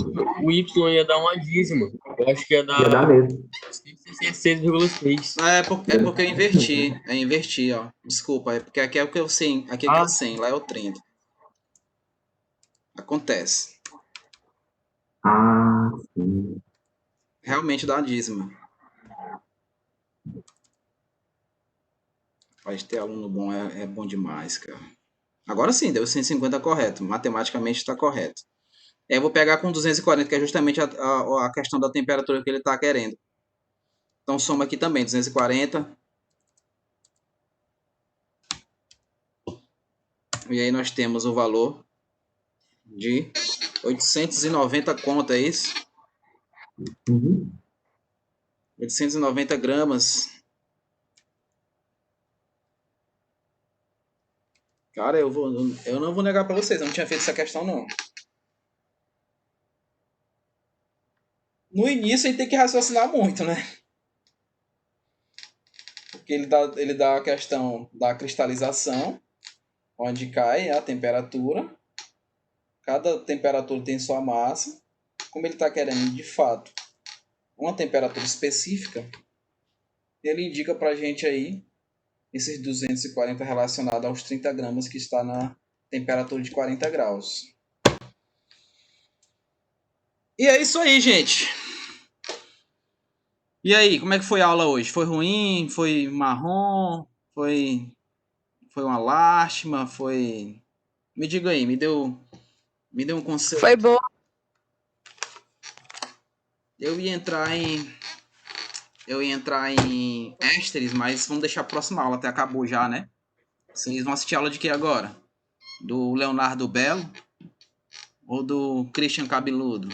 Speaker 5: o Y ia dar uma dízima. Eu acho que ia
Speaker 3: Ia dar
Speaker 5: dar
Speaker 3: mesmo.
Speaker 5: 166,6.
Speaker 6: É porque eu inverti. Eu inverti, ó. Desculpa, é porque aqui é o que eu 100. Aqui é que é o 100, lá é o 30. Acontece.
Speaker 3: Ah, sim.
Speaker 6: Realmente dá uma dízima. Pode ter aluno bom, é bom demais, cara. Agora sim, deu 150 correto. Matematicamente está correto. Eu vou pegar com 240, que é justamente a questão da temperatura que ele está querendo. Então soma aqui também, 240. E aí nós temos o valor de 890 conto, é isso?
Speaker 3: Uhum.
Speaker 6: 890 gramas. Cara, eu não vou negar para vocês, eu não tinha feito essa questão, não. No início a gente tem que raciocinar muito, né? Porque ele dá a questão da cristalização, onde cai a temperatura. Cada temperatura tem sua massa. Como ele está querendo, de fato, uma temperatura específica, ele indica para a gente aí esses 240 relacionado aos 30 gramas que está na temperatura de 40 graus. E é isso aí, gente. E aí, como é que foi a aula hoje? Foi ruim? Foi marrom? Foi uma lástima? Foi... Me diga aí, me deu um conselho.
Speaker 7: Foi boa.
Speaker 6: Eu ia entrar em ésteres, mas vamos deixar a próxima aula, até acabou já, né? Vocês vão assistir a aula de que agora? Do Leonardo Belo ou do Christian Cabeludo?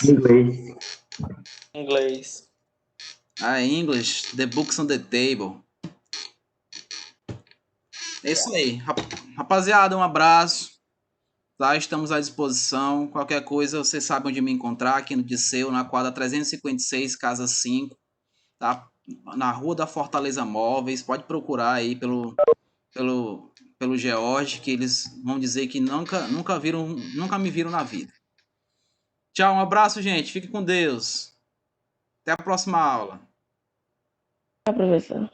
Speaker 3: Inglês.
Speaker 1: Inglês.
Speaker 6: English, the books on the table. É isso aí. Rapaziada, um abraço. Tá? Estamos à disposição. Qualquer coisa, você sabe onde me encontrar, aqui no Disseu, na quadra 356, casa 5. Tá? Na Rua da Fortaleza Móveis. Pode procurar aí pelo George, que eles vão dizer que nunca me viram na vida. Tchau, um abraço, gente. Fique com Deus. Até a próxima aula.
Speaker 2: Professor.